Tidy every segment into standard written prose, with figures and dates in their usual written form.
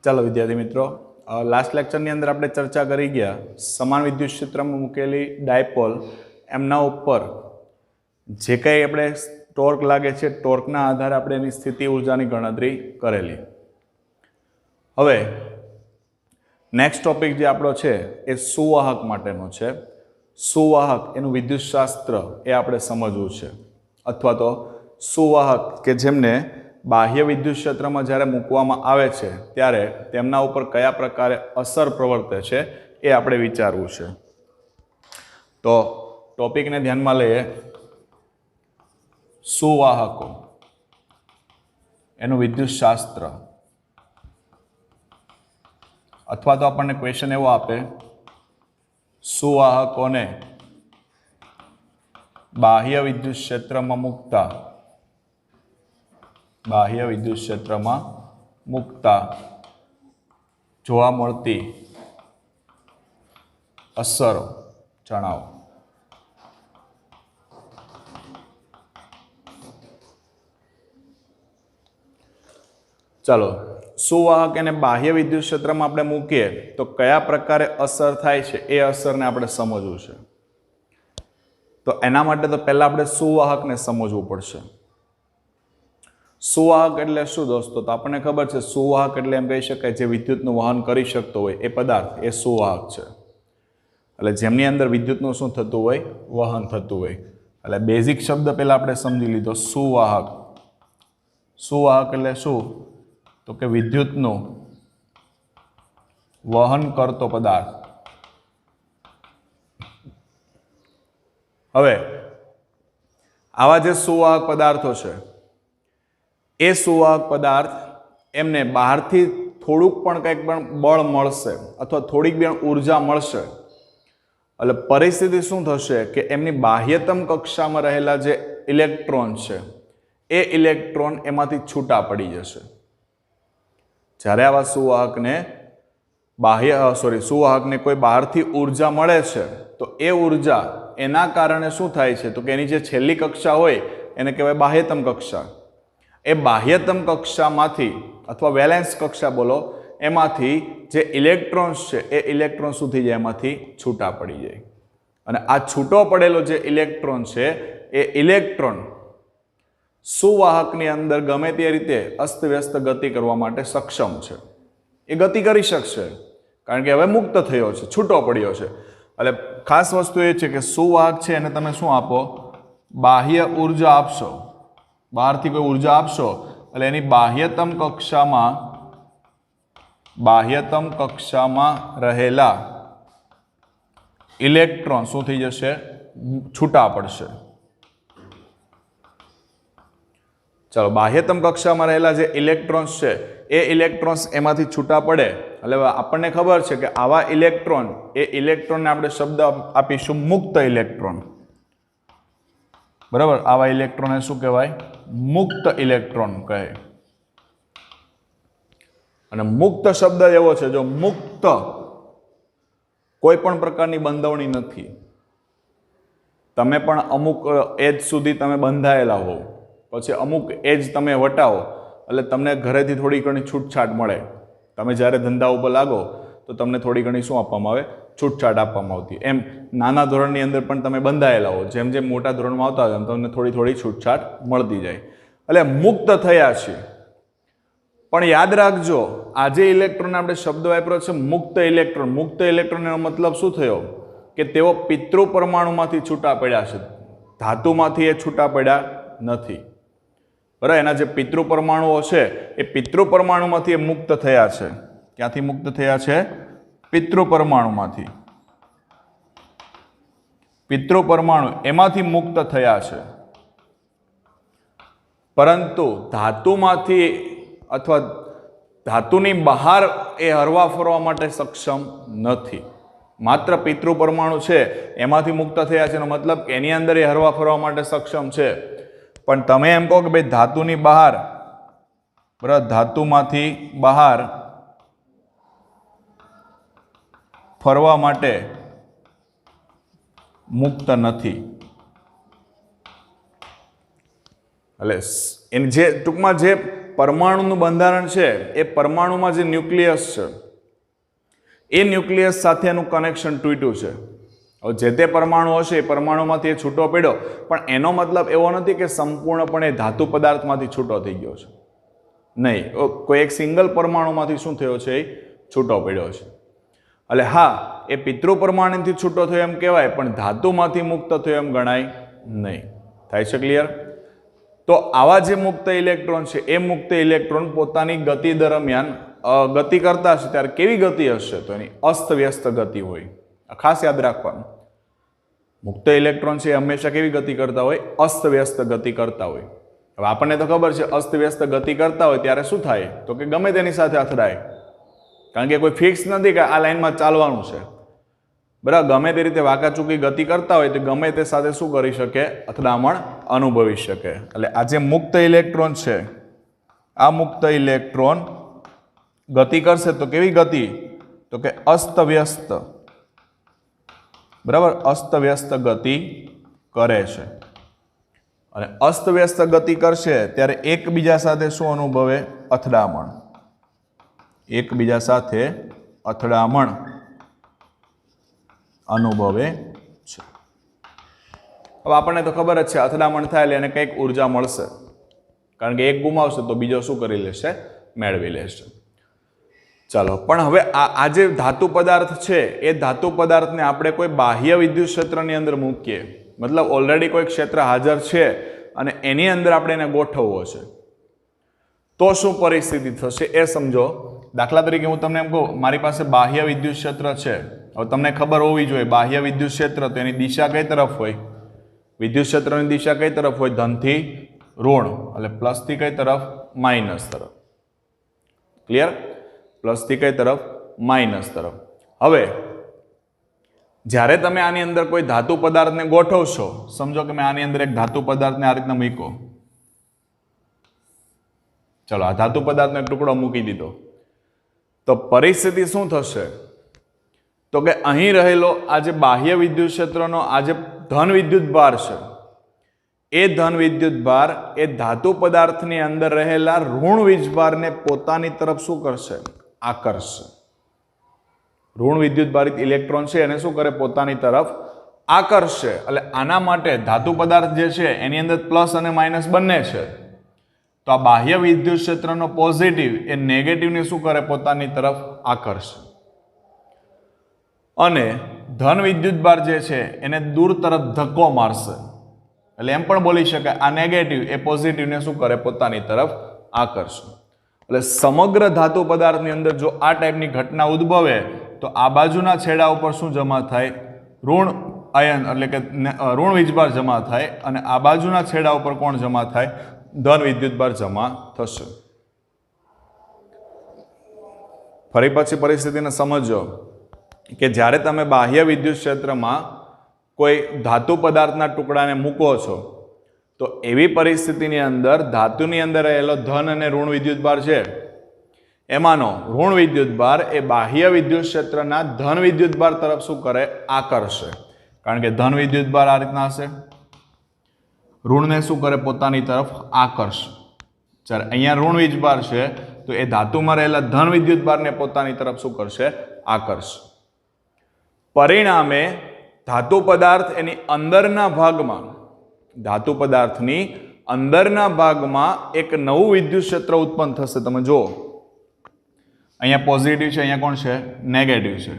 ચાલો વિદ્યાર્થી મિત્રો, લાસ્ટ લેક્ચરની અંદર આપણે ચર્ચા કરી ગયા સમાન વિદ્યુત ક્ષેત્રમાં મૂકેલી ડાયપોલ એમના ઉપર જે કંઈ આપણે ટોર્ક લાગે છે ટોર્કના આધારે આપણે એની સ્થિતિ ઉર્જાની ગણતરી કરેલી. હવે નેક્સ્ટ ટોપિક જે આપણો છે એ સુવાહક માટેનો છે. સુવાહક એનું વિદ્યુતશાસ્ત્ર એ આપણે સમજવું છે, અથવા તો સુવાહક કે જેમને બાહ્ય વિદ્યુત ક્ષેત્રમાં જ્યારે મૂકવામાં આવે છે ત્યારે તેમના ઉપર કયા પ્રકારે અસર પ્રવર્તે છે એ આપણે વિચારવું છે. તો ટોપિકને ધ્યાનમાં લઈએ. સુવાહકો એનું વિદ્યુતશાસ્ત્ર, અથવા તો આપણને ક્વેશ્ચન એવો આપે, સુવાહકોને બાહ્ય વિદ્યુત ક્ષેત્રમાં મૂકતા જોવા મળતી અસરો જણાવો. ચાલો, સુવાહક અને બાહ્ય વિદ્યુત ક્ષેત્રમાં આપણે મૂકીએ તો કયા પ્રકારે અસર થાય છે એ અસરને આપણે સમજવું છે. તો એના માટે તો પહેલા આપણે સુવાહકને સમજવું પડશે. સુવાહક એટલે શું દોસ્તો? તો આપણને ખબર છે સુવાહક એટલે એમ કહી શકાય જે વિદ્યુતનું વહન કરી શકતો હોય એ પદાર્થ એ સુવાહક છે. એટલે જેમની અંદર વિદ્યુતનું શું થતું હોય? વહન થતું હોય. એટલે બેઝિક શબ્દ પહેલા આપણે સમજી લીધો, સુવાહક. સુવાહક એટલે શું? તો કે વિદ્યુતનું વહન કરતો પદાર્થ. હવે આવા જે સુવાહક પદાર્થો છે એ સુવાહક પદાર્થ એમને બહારથી થોડુંક પણ કંઈક પણ બળ મળશે અથવા થોડીક પણ ઉર્જા મળશે એટલે પરિસ્થિતિ શું થશે કે એમની બાહ્યતમ કક્ષામાં રહેલા જે ઇલેક્ટ્રોન છે એ ઇલેક્ટ્રોન એમાંથી છૂટા પડી જશે. જ્યારે આવા સુવાહકને કોઈ બહારથી ઉર્જા મળે છે તો એ ઉર્જા એના કારણે શું થાય છે? તો કે એની જે છેલ્લી કક્ષા હોય એને કહેવાય બાહ્યતમ કક્ષા. એ બાહ્યતમ કક્ષામાંથી અથવા વેલેન્સ કક્ષા બોલો, એમાંથી જે ઇલેક્ટ્રોન્સ છે એ ઇલેક્ટ્રોન શું થઈ જાય? એમાંથી છૂટા પડી જાય. અને આ છૂટો પડેલો જે ઇલેક્ટ્રોન છે એ ઇલેક્ટ્રોન સુવાહકની અંદર ગમે તે રીતે અસ્તવ્યસ્ત ગતિ કરવા માટે સક્ષમ છે. એ ગતિ કરી શકશે કારણ કે હવે મુક્ત થયો છે, છૂટો પડ્યો છે. એટલે ખાસ વસ્તુ એ છે કે સુવાહક છે એને તમે શું આપો? બાહ્ય ઉર્જા આપશો. બહારથી કોઈ ઉર્જા આપશો એટલે એની બાહ્યતમ કક્ષામાં રહેલા ઇલેક્ટ્રોન શું થઈ જશે? છૂટા પડશે. ચાલો, બાહ્યતમ કક્ષામાં રહેલા જે ઇલેક્ટ્રોન્સ છે એ ઇલેક્ટ્રોન્સ એમાંથી છૂટા પડે એટલે આપણને ખબર છે કે આવા ઇલેક્ટ્રોનને આપણે શબ્દ આપીશું મુક્ત ઇલેક્ટ્રોન. બરાબર? આવા ઇલેક્ટ્રોનને શું કહેવાય? મુક્ત ઇલેક્ટ્રોન કહે. અને મુક્ત શબ્દ એવો છે, જો મુક્ત કોઈ પણ પ્રકારની બંધાવણી નથી, તમે પણ અમુક એજ સુધી તમે બંધાયેલા હોવ, પછી અમુક એજ તમે વટાવો એટલે તમને ઘરેથી થોડી ઘણી છૂટછાટ મળે. તમે જ્યારે ધંધા ઉપર લાગો તો તમને થોડી ઘણી શું આપવામાં આવે? છૂટછાટ આપવામાં આવતી. એમ નાના ધોરણની અંદર પણ તમે બંધાયેલા હો, જેમ જેમ મોટા ધોરણમાં આવતા હોય તમને થોડી છૂટછાટ મળતી જાય. એટલે મુક્ત થયા છે. પણ યાદ રાખજો, આજે ઇલેક્ટ્રોન આપણે શબ્દ વાપર્યો છે મુક્ત ઇલેક્ટ્રોન. મુક્ત ઇલેક્ટ્રોન એનો મતલબ શું થયો? કે તેઓ પિતૃ પરમાણુમાંથી છૂટા પડ્યા છે, ધાતુમાંથી એ છૂટા પડ્યા નથી. બરાબર? એના જે પિતૃ પરમાણુઓ છે એ પિતૃ પરમાણુમાંથી એ મુક્ત થયા છે. ક્યાંથી મુક્ત થયા છે? પિતૃ પરમાણુમાંથી. પિતૃ પરમાણુ એમાંથી મુક્ત થયા છે. પરંતુ ધાતુમાંથી અથવા ધાતુની બહાર એ હરવા ફરવા માટે સક્ષમ નથી. માત્ર પિતૃ પરમાણુ છે એમાંથી મુક્ત થયા છે એનો મતલબ કે એની અંદર એ હરવા ફરવા માટે સક્ષમ છે. પણ તમે એમ કહો કે ભાઈ ધાતુની બહાર, બરાબર, ધાતુમાંથી બહાર ફરવા માટે મુક્ત નથી. એટલે એની જે ટૂંકમાં જે પરમાણુનું બંધારણ છે એ પરમાણુમાં જે ન્યુક્લિયસ છે એ ન્યુક્લિયસ સાથે એનું કનેક્શન તૂટ્યું છે. હવે જે તે પરમાણુ હશે એ પરમાણુમાંથી એ છૂટો પડ્યો, પણ એનો મતલબ એવો નથી કે સંપૂર્ણપણે ધાતુ પદાર્થમાંથી છૂટો થઈ ગયો છે. નહીં, કોઈ એક સિંગલ પરમાણુમાંથી શું થયો છે? એ છૂટો પડ્યો છે. એટલે હા, એ પિતૃ પરમાણુથી છૂટો થયો એમ કહેવાય, પણ ધાતુમાંથી મુક્ત થયો એમ ગણાય નહીં. થાય છે ક્લિયર? તો આવા જે મુક્ત ઇલેક્ટ્રોન છે એ મુક્ત ઇલેક્ટ્રોન પોતાની ગતિ દરમિયાન ગતિ કરતા હશે ત્યારે કેવી ગતિ હશે? તો એની અસ્તવ્યસ્ત ગતિ હોય. ખાસ યાદ રાખવાનું, મુક્ત ઇલેક્ટ્રોન છે એ હંમેશા કેવી ગતિ કરતા હોય? અસ્તવ્યસ્ત ગતિ કરતા હોય. હવે આપણને તો ખબર છે અસ્તવ્યસ્ત ગતિ કરતા હોય ત્યારે શું થાય? તો કે ગમે તેની સાથે અથડાય, કારણ કે કોઈ ફિક્સ નથી કે આ લાઈનમાં ચાલવાનું છે. બરાબર, ગમે તે રીતે વાંકાચૂકી ગતિ કરતા હોય તો ગમે તે સાથે શું કરી શકે? અથડામણ અનુભવી શકે. એટલે આ જે મુક્ત ઇલેક્ટ્રોન છે, આ મુક્ત ઇલેક્ટ્રોન ગતિ કરશે તો કેવી ગતિ? તો કે અસ્તવ્યસ્ત. બરાબર, અસ્તવ્યસ્ત ગતિ કરે છે. અને અસ્તવ્યસ્ત ગતિ કરશે ત્યારે એકબીજા સાથે શું અનુભવે? અથડામણ. એકબીજા સાથે અથડામણ અનુભવે છે. હવે આપણને તો ખબર જ છે અથડામણ થાય એટલે એને કંઈક ઉર્જા મળશે, કારણ કે એક ગુમાવશે તો બીજો શું કરી લેશે? મેળવી લેશે. ચાલો, પણ હવે આ જે ધાતુ પદાર્થ છે એ ધાતુ પદાર્થને આપણે કોઈ બાહ્ય વિદ્યુત ક્ષેત્રની અંદર મૂકીએ, મતલબ ઓલરેડી કોઈ ક્ષેત્ર હાજર છે અને એની અંદર આપણે એને ગોઠવવો છે, તો શું પરિસ્થિતિ થશે એ સમજો. દાખલા તરીકે હું તમને એમ કહું મારી પાસે બાહ્ય વિદ્યુત ક્ષેત્ર છે. હવે તમને ખબર હોવી જોઈએ બાહ્ય વિદ્યુત ક્ષેત્ર તો એની દિશા કઈ તરફ હોય? વિદ્યુત ક્ષેત્રની દિશા કઈ તરફ હોય? ધનથી ઋણ, એટલે પ્લસથી કઈ તરફ? માઇનસ તરફ. ક્લિયર? પ્લસથી કઈ તરફ? માઇનસ તરફ. હવે જ્યારે તમે આની અંદર કોઈ ધાતુ પદાર્થને ગોઠવશો, સમજો કે મેં આની અંદર એક ધાતુ પદાર્થને આ રીતના મૂક્યો. ચલો, આ ધાતુ પદાર્થનો એક ટુકડો મૂકી દીધો, તો પરિસ્થિતિ શું થશે? તો કે અહીં રહેલો આ જે બાહ્ય વિદ્યુત ક્ષેત્રનો આ જે ધન વિદ્યુત ભાર છે એ ધન વિદ્યુત ભાર એ ધાતુ પદાર્થની અંદર રહેલા ઋણ વીજભારને પોતાની તરફ શું કરશે? આકર્ષશે. ઋણ વિદ્યુત ભારિત ઇલેક્ટ્રોન છે એને શું કરે? પોતાની તરફ આકર્ષશે. એટલે આના માટે ધાતુ પદાર્થ જે છે એની અંદર પ્લસ અને માઇનસ બંને છે, તો આ બાહ્ય વિદ્યુત ક્ષેત્રનો પોઝિટિવ એ નેગેટિવને શું કરે? પોતાની તરફ આકર્ષે. અને ધન વિદ્યુત ભાર જે છે એને દૂર તરફ ધક્કો મારશે. એટલે એમ પણ બોલી શકાય આ નેગેટિવ એ પોઝિટિવને શું કરે? પોતાની તરફ આકર્ષે. એટલે સમગ્ર ધાતુ પદાર્થની અંદર જો આ ટાઈપની ઘટના ઉદ્ભવે તો આ બાજુના છેડા ઉપર શું જમા થાય? ઋણ આયન, એટલે કે ઋણ વીજભાર જમા થાય, અને આ બાજુના છેડા ઉપર કોણ જમા થાય? ધન વિદ્યુતભાર જમા થશે. ફરી પછી પરિસ્થિતિને સમજો કે જ્યારે તમે બાહ્ય વિદ્યુત ક્ષેત્રમાં કોઈ ધાતુ પદાર્થના ટુકડાને મૂકો છો તો એવી પરિસ્થિતિની અંદર ધાતુની અંદર રહેલો ધન અને ઋણ વિદ્યુતભાર છે એમાંનો ઋણ વિદ્યુતભાર એ બાહ્ય વિદ્યુત ક્ષેત્રના ધન વિદ્યુતભાર તરફ શું કરે? આકર્ષે. કારણ કે ધન વિદ્યુતભાર આ રીતના હશે, ઋણને શું કરે? પોતાની તરફ આકર્ષે. જ્યારે અહીંયા ઋણ વીજભાર છે તો એ ધાતુમાં રહેલા ધન વિદ્યુતભારને પોતાની તરફ શું કરશે? આકર્ષે. પરિણામે ધાતુ પદાર્થ એની અંદરના ભાગમાં, ધાતુ પદાર્થની અંદરના ભાગમાં એક નવું વિદ્યુત ક્ષેત્ર ઉત્પન્ન થશે. તમે જુઓ અહીંયા પોઝિટિવ છે, અહીંયા કોણ છે? નેગેટિવ છે.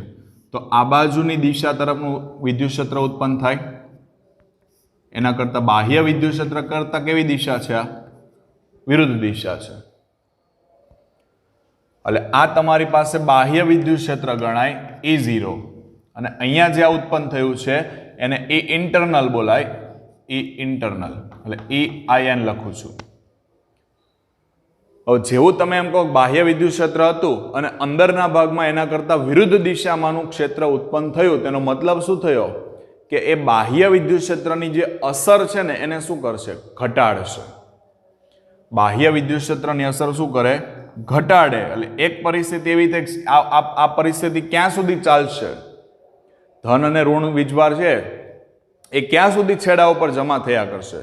તો આ બાજુની દિશા તરફનું વિદ્યુત ક્ષેત્ર ઉત્પન્ન થાય. એના કરતા બાહ્ય વિદ્યુત ક્ષેત્ર કરતા કેવી દિશા છે? આ વિરુદ્ધ દિશા છે. એટલે આ તમારી પાસે બાહ્ય વિદ્યુત ક્ષેત્ર ગણાય E0, અને અહીંયા જે આ ઉત્પન્ન થયું છે એને E ઇન્ટરનલ બોલાય. E ઇન્ટરનલ એટલે EIN લખું છું. હવે જેવું તમે એમ કહો બાહ્ય વિદ્યુત ક્ષેત્ર હતું અને અંદરના ભાગમાં એના કરતા વિરુદ્ધ દિશામાંનું ક્ષેત્ર ઉત્પન્ન થયું, તેનો મતલબ શું થયો? કે એ બાહ્ય વિદ્યુત ક્ષેત્રની જે અસર છે ને એને શું કરશે? ઘટાડશે. બાહ્ય વિદ્યુત ક્ષેત્રની અસર શું કરે? ઘટાડે. એટલે એક પરિસ્થિતિ એવી થઈ, આ પરિસ્થિતિ ક્યાં સુધી ચાલશે? ધન અને ઋણ વીજભાર છે એ ક્યાં સુધી છેડા ઉપર જમા થયા કરશે?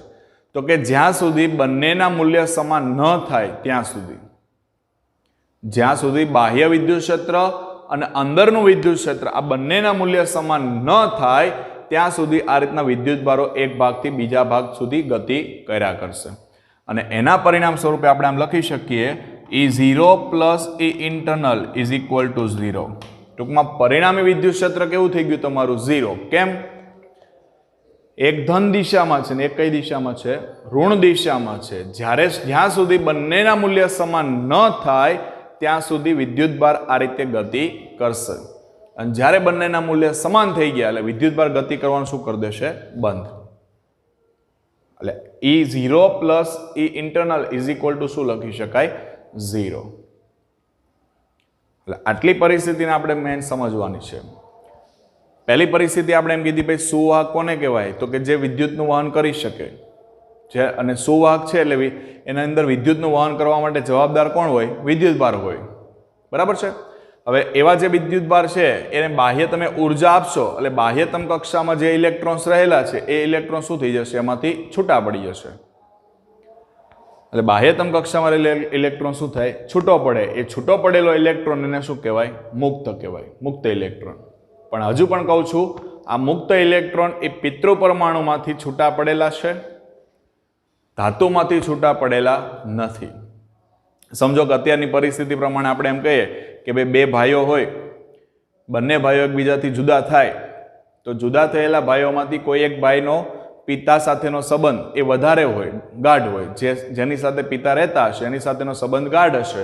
તો કે જ્યાં સુધી બંનેના મૂલ્ય સમાન ન થાય ત્યાં સુધી. જ્યાં સુધી બાહ્ય વિદ્યુત ક્ષેત્ર અને અંદરનું વિદ્યુત ક્ષેત્ર આ બંનેના મૂલ્ય સમાન ન થાય ત્યાં સુધી આ રીતના વિદ્યુતભારો એક ભાગથી બીજા ભાગ સુધી ગતિ કર્યા કરશે. અને એના પરિણામ સ્વરૂપે આપણે આમ લખી શકીએ E0 plus E internal is equal two 0. ટૂંકમાં પરિણામી વિદ્યુત ક્ષેત્ર કેવું થઈ ગયું તમારું? 0. કેમ? એક ધન દિશામાં છે ને એક કઈ દિશામાં છે? ઋણ દિશામાં છે. જ્યાં સુધી બંનેના મૂલ્ય સમાન ન થાય ત્યાં સુધી વિદ્યુતભાર આ રીતે ગતિ કરશે. અને જ્યારે બંનેના મૂલ્ય સમાન થઈ ગયા એટલે વિદ્યુતભાર ગતિ કરવાનું શું કરી દેશે? બંધ. એટલે E0 plus E internal is equal to શું લખી શકાય? 0. એટલે આટલી પરિસ્થિતિને આપણે મેન સમજવાની છે. પહેલી પરિસ્થિતિ આપણે એમ કીધી ભાઈ સુવાહક કોને કહેવાય? તો કે જે વિદ્યુતનું વહન કરી શકે છે. અને સુવાહક છે એટલે એના અંદર વિદ્યુતનું વહન કરવા માટે જવાબદાર કોણ હોય? વિદ્યુતભાર હોય. બરાબર છે. હવે એવા જે વિદ્યુતભાર છે એને બાહ્ય તમે ઉર્જા આપશો એટલે બાહ્યતમ કક્ષામાં જે ઇલેક્ટ્રોન્સ રહેલા છે એ ઇલેક્ટ્રોન શું થઈ જશે? એમાંથી છૂટા પડી જશે. એટલે બાહ્યતમ કક્ષામાં રહેલા ઇલેક્ટ્રોન શું થાય? છૂટો પડે. એ છૂટો પડેલો ઇલેક્ટ્રોન એને શું કહેવાય? મુક્ત કહેવાય. મુક્ત ઇલેક્ટ્રોન. પણ હજુ પણ કહું છું આ મુક્ત ઇલેક્ટ્રોન એ પિતૃ પરમાણુમાંથી છૂટા પડેલા છે, ધાતુમાંથી છૂટા પડેલા નથી. સમજો કે અત્યારની પરિસ્થિતિ પ્રમાણે આપણે એમ કહીએ કે ભાઈ બે ભાઈઓ હોય, બંને ભાઈઓ એકબીજાથી જુદા થાય તો જુદા થયેલા ભાઈઓમાંથી કોઈ એક ભાઈનો પિતા સાથેનો સંબંધ એ વધારે હોય, ગાઢ હોય. જેની સાથે પિતા રહેતા હશે એની સાથેનો સંબંધ ગાઢ હશે,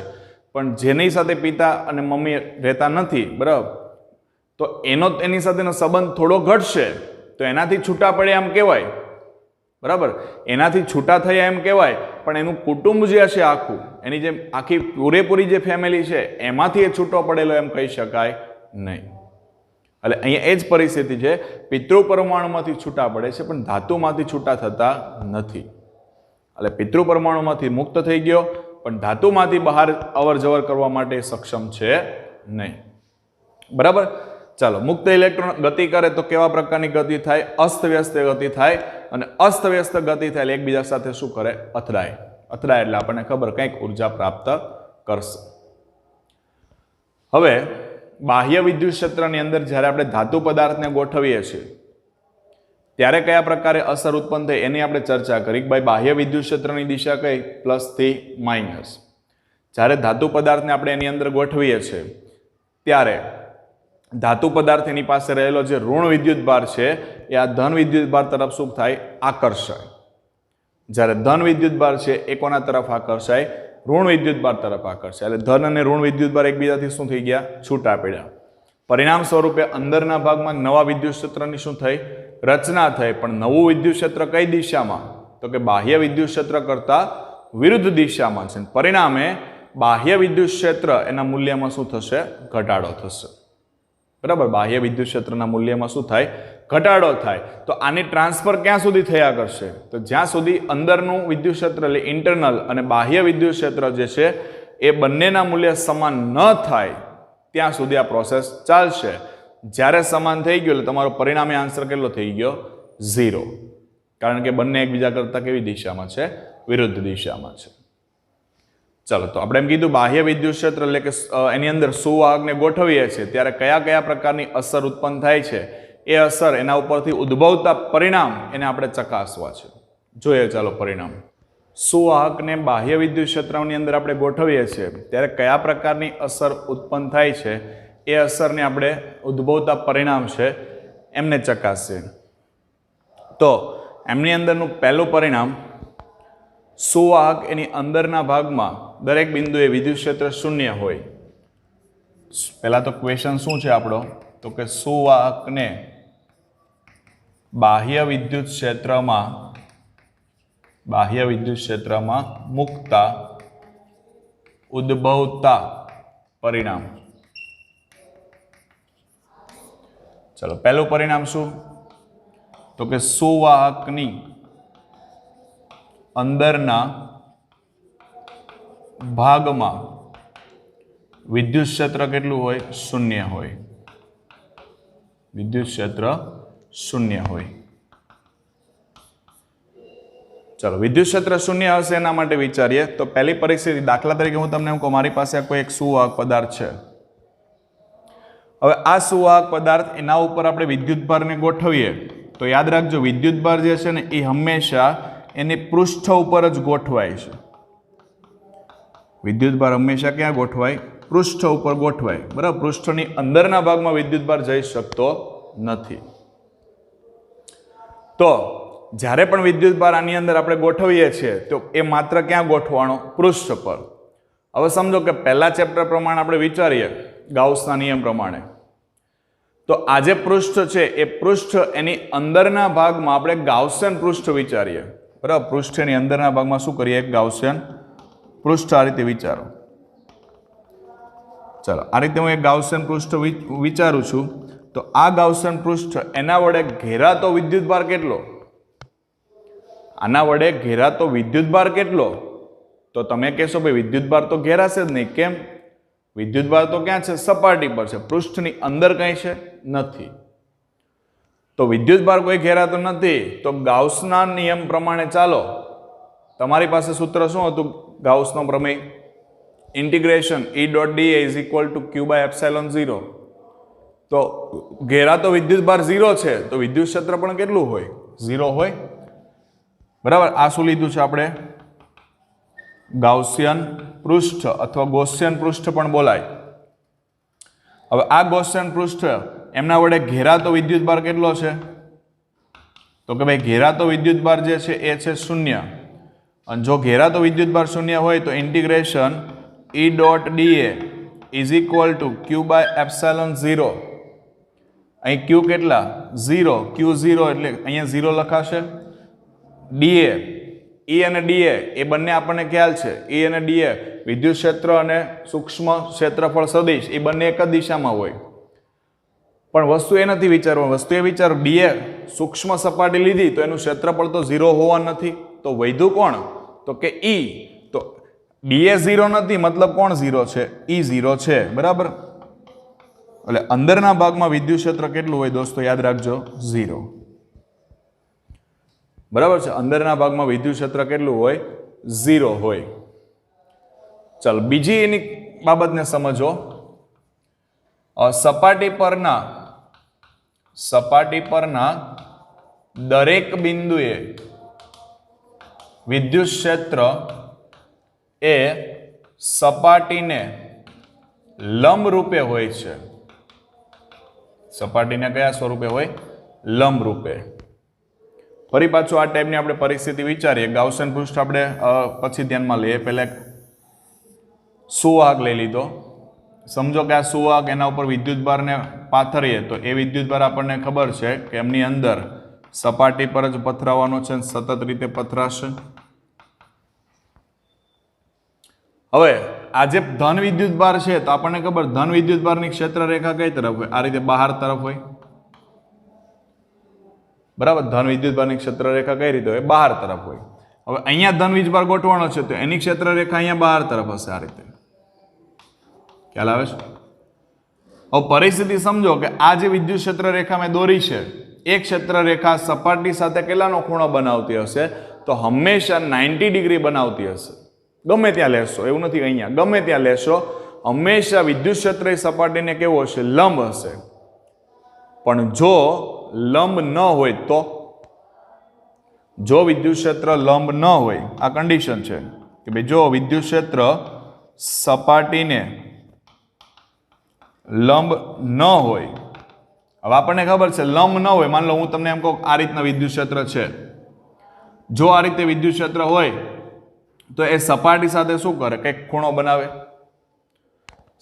પણ જેની સાથે પિતા અને મમ્મી રહેતા નથી, બરાબર, તો એની સાથેનો સંબંધ થોડો ઘટશે તો એનાથી છૂટા પડે એમ કહેવાય. બરાબર, એનાથી છૂટા થયા એમ કહેવાય, પણ એનું કુટુંબ જે હશે આખું, એની જે આખી પૂરેપૂરી જે ફેમિલી છે એમાંથી એ છૂટો પડેલો એમ કહી શકાય નહીં. એટલે અહીંયા એ જ પરિસ્થિતિ છે, પિતૃ પરમાણુમાંથી છૂટા પડે છે પણ ધાતુમાંથી છૂટા થતા નથી. એટલે પિતૃ પરમાણુમાંથી મુક્ત થઈ ગયો પણ ધાતુમાંથી બહાર અવર જવર કરવા માટે સક્ષમ છે નહીં. બરાબર. ચાલો, મુક્ત ઇલેક્ટ્રોન ગતિ કરે તો કેવા પ્રકારની ગતિ થાય? અસ્તવ્યસ્ત ગતિ થાય. અને અસ્તવ્યસ્ત ગતિ થાય એટલે એકબીજા સાથે શું કરે? અથડાય. અથડાય એટલે આપણને ખબર કંઈક ઉર્જા પ્રાપ્ત કરશે. હવે બાહ્ય વિદ્યુત ક્ષેત્રની અંદર જ્યારે આપણે ધાતુ પદાર્થને ગોઠવીએ છીએ ત્યારે કયા પ્રકારે અસર ઉત્પન્ન થઈ એની આપણે ચર્ચા કરી. ભાઈ બાહ્ય વિદ્યુત ક્ષેત્રની દિશા કઈ? પ્લસ થી માઇનસ. જ્યારે ધાતુ પદાર્થને આપણે એની અંદર ગોઠવીએ છીએ ત્યારે ધાતુ પદાર્થ એની પાસે રહેલો જે ઋણ વિદ્યુતભાર છે એ આ ધન વિદ્યુતભાર તરફ શું થાય? આકર્ષાય. જ્યારે ધન વિદ્યુતભાર છે એ કોના તરફ આકર્ષાય? ઋણ વિદ્યુતભાર તરફ આકર્ષાય. એટલે ધન અને ઋણ વિદ્યુતભાર એકબીજાથી શું થઈ ગયા? છૂટા પડ્યા. પરિણામ સ્વરૂપે અંદરના ભાગમાં નવા વિદ્યુત ક્ષેત્રની શું થઈ? રચના થઈ. પણ નવું વિદ્યુત ક્ષેત્ર કઈ દિશામાં? તો કે બાહ્ય વિદ્યુત ક્ષેત્ર કરતા વિરુદ્ધ દિશામાં છે. પરિણામે બાહ્ય વિદ્યુત ક્ષેત્ર એના મૂલ્યમાં શું થશે? ઘટાડો થશે. બરાબર, બાહ્ય વિદ્યુત ક્ષેત્રના મૂલ્યમાં શું થાય? ઘટાડો થાય. તો આની ટ્રાન્સફર ક્યાં સુધી થયા કરશે? તો જ્યાં સુધી અંદરનું વિદ્યુત ક્ષેત્ર એટલે ઇન્ટરનલ અને બાહ્ય વિદ્યુત ક્ષેત્ર જે છે એ બંનેના મૂલ્ય સમાન ન થાય ત્યાં સુધી આ પ્રોસેસ ચાલશે. જ્યારે સમાન થઈ ગયું એટલે તમારો પરિણામી આન્સર કેટલો થઈ ગયો? 0. કારણ કે બંને એકબીજા કરતા કેવી દિશામાં છે? વિરુદ્ધ દિશામાં છે. ચાલો, તો આપણે એમ કીધું બાહ્ય વિદ્યુત ક્ષેત્ર એટલે કે એની અંદર સુવાહકને ગોઠવીએ છીએ ત્યારે કયા કયા પ્રકારની અસર ઉત્પન્ન થાય છે એ અસર એના ઉપરથી ઉદ્ભવતા પરિણામ એને આપણે ચકાસવા છે. જોઈએ ચાલો પરિણામ. સુવાહકને બાહ્ય વિદ્યુત ક્ષેત્રની અંદર આપણે ગોઠવીએ છીએ ત્યારે કયા પ્રકારની અસર ઉત્પન્ન થાય છે એ અસરને આપણે ઉદ્ભવતા પરિણામ છે એમને ચકાસીએ. તો એમની અંદરનું પહેલું પરિણામ, સુવાહક એની અંદરના ભાગમાં દરેક બિંદુએ વિદ્યુત ક્ષેત્ર શૂન્ય હોય. પહેલા તો ક્વેશ્ચન શું છે આપણો? તો કે સુવાહકને બાહ્ય વિદ્યુત ક્ષેત્રમાં મૂકતા ઉદ્ભવતા પરિણામ. ચલો, પહેલું પરિણામ શું? તો કે સુવાહકની અંદરના ભાગમાં વિદ્યુત ક્ષેત્ર કેટલું હોય? શૂન્ય હોય. વિદ્યુત ક્ષેત્ર શૂન્ય હોય. ચલો વિદ્યુત ક્ષેત્ર શૂન્ય હશે એના માટે વિચારીએ તો પહેલી પરિસ્થિતિ દાખલા તરીકે હું તમને એમ કહું મારી પાસે કોઈ એક સુવાહક પદાર્થ છે. હવે આ સુવાહક પદાર્થ એના ઉપર આપણે વિદ્યુતભારને ગોઠવીએ તો યાદ રાખજો વિદ્યુતભાર જે છે ને એ હંમેશા એની પૃષ્ઠ ઉપર જ ગોઠવાય છે. વિદ્યુતભાર હંમેશા ક્યાં ગોઠવાય? પૃષ્ઠ ઉપર ગોઠવાય. બરાબર, પૃષ્ઠની અંદરના ભાગમાં વિદ્યુતભાર જઈ શકતો નથી. તો જ્યારે પણ વિદ્યુતભાર આની અંદર આપણે ગોઠવીએ છીએ તો એ માત્ર ક્યાં ગોઠવાનો? પૃષ્ઠ પર. હવે સમજો કે પહેલા ચેપ્ટર પ્રમાણે આપણે વિચારીએ ગાઉસના નિયમ પ્રમાણે તો આ જે પૃષ્ઠ છે એ પૃષ્ઠ એની અંદરના ભાગમાં આપણે ગાઉસિયન પૃષ્ઠ વિચારીએ. બરાબર, પૃષ્ઠની અંદરના ભાગમાં શું કરીએ? એક ગાઉસિયન પૃષ્ઠ આ રીતે વિચારો. ચાલો આ રીતે હું એક ગાઉસિયન પૃષ્ઠ વિચારું છું તો આ ગાઉસિયન પૃષ્ઠ એના વડે ઘેરાતો વિદ્યુતભાર કેટલો? આના વડે ઘેરાતો વિદ્યુતભાર કેટલો? તો તમે કહેશો ભાઈ વિદ્યુતભાર તો ઘેરાશે જ નહીં. કેમ? વિદ્યુતભાર તો ક્યાં છે? સપાટી પર છે, પૃષ્ઠની અંદર કંઈ છે નથી. તો વિદ્યુતભાર કોઈ ઘેરાતો નથી તો ગાઉસના નિયમ પ્રમાણે ચાલો તમારી પાસે સૂત્ર શું હતું? ગાઉસનો પ્રમેય integration E.dA is equal two Q/ε0. તો ઘેરાતો વિદ્યુતભાર 0 છે તો વિદ્યુત ક્ષેત્ર પણ કેટલું હોય? 0 હોય. બરાબર, આ શું લીધું છે આપણે? ગાઉસિયન પૃષ્ઠ અથવા ગૌસિયન પૃષ્ઠ પણ બોલાય. હવે આ ગૌસિયન પૃષ્ઠ એમના વડે ઘેરાતો વિદ્યુતભાર કેટલો છે? તો કે ભાઈ ઘેરાતો વિદ્યુતભાર જે છે એ છે 0. અને જો ઘેરાતો વિદ્યુતભાર 0 હોય તો integration E.dA is equal two Q/ε0. અહીં Q કેટલા? 0. Q0 એટલે અહીંયા 0 લખાશે. dA, E અને dA એ બંને આપણને ખ્યાલ છે. E અને dA વિદ્યુત ક્ષેત્ર અને સૂક્ષ્મ ક્ષેત્રફળ સદિશ એ બંને એક જ દિશામાં હોય. પણ વસ્તુ એ નથી વિચારવા, વસ્તુ એ વિચારો dA સૂક્ષ્મ સપાટી લીધી તો એનું ક્ષેત્રફળ તો 0 હોવા નથી. તો વૈધું કોણ? તો કે E. તો dA 0 નથી મતલબ કોણ 0 છે? E 0 છે. બરાબર, એટલે અંદરના ભાગમાં વિદ્યુત ક્ષેત્ર કેટલું હોય દોસ્તો? યાદ રાખજો 0. બરાબર છે, અંદરના ભાગમાં વિદ્યુત ક્ષેત્ર કેટલું હોય? 0 હોય. ચાલ બીજી એની બાબતને સમજો. સપાટી પરના દરેક બિંદુએ વિદ્યુત ક્ષેત્ર એ સપાટીને લંબ રૂપે હોય છે. સપાટીને કયા સ્વરૂપે હોય? લંબ રૂપે. ફરી પાછું આ ટાઈપની આપણે પરિસ્થિતિ વિચારીએ. ગાઉસિયન પૃષ્ઠ આપણે પછી ધ્યાનમાં લઈએ. પહેલા સુવાહક લઈ લીધો. સમજો કે આ સુવાહક એના ઉપર વિદ્યુતભારને પાથરીએ તો એ વિદ્યુતભાર આપણને ખબર છે કે એમની અંદર સપાટી પર જ પથરાવાનો છે, સતત રીતે પથરાશે. હવે આ જે ધન વિદ્યુતભાર છે તો આપણને ખબર ધન વિદ્યુતભારની ક્ષેત્ર રેખા કઈ તરફ હોય? આ રીતે બહાર તરફ હોય. બરાબર, ધન વિદ્યુતભારની ક્ષેત્ર રેખા કઈ રીતે હોય? બહાર તરફ હોય. હવે અહીંયા ધન વીજભાર ગોઠવાનો છે તો એની ક્ષેત્ર રેખા અહીંયા બહાર તરફ હશે. આ રીતે ખ્યાલ આવે છે? હવે પરિસ્થિતિ સમજો કે આ જે વિદ્યુત ક્ષેત્ર રેખા મેં દોરી છે એ ક્ષેત્ર રેખા સપાટી સાથે કેટલાનો ખૂણો બનાવતી હશે? તો હંમેશા 90 ડિગ્રી બનાવતી હશે. ગમે ત્યાં લેશો, એવું નથી અહીંયા, ગમે ત્યાં લેશો હંમેશા વિદ્યુત ક્ષેત્ર એ સપાટીને કેવો હશે? લંબ હશે. પણ જો લંબ ન હોય તો? જો વિદ્યુત ક્ષેત્ર લંબ ન હોય, આ કન્ડિશન છે કે ભાઈ જો વિદ્યુત ક્ષેત્ર સપાટીને લંબ ન હોય. હવે આપણને ખબર છે લંબ ન હોય. માન લો હું તમને એમ કહું આ રીતના વિદ્યુત ક્ષેત્ર છે. જો આ રીતે વિદ્યુત ક્ષેત્ર હોય તો એ સપાટી સાથે શું કરે? કંઈક ખૂણો બનાવે.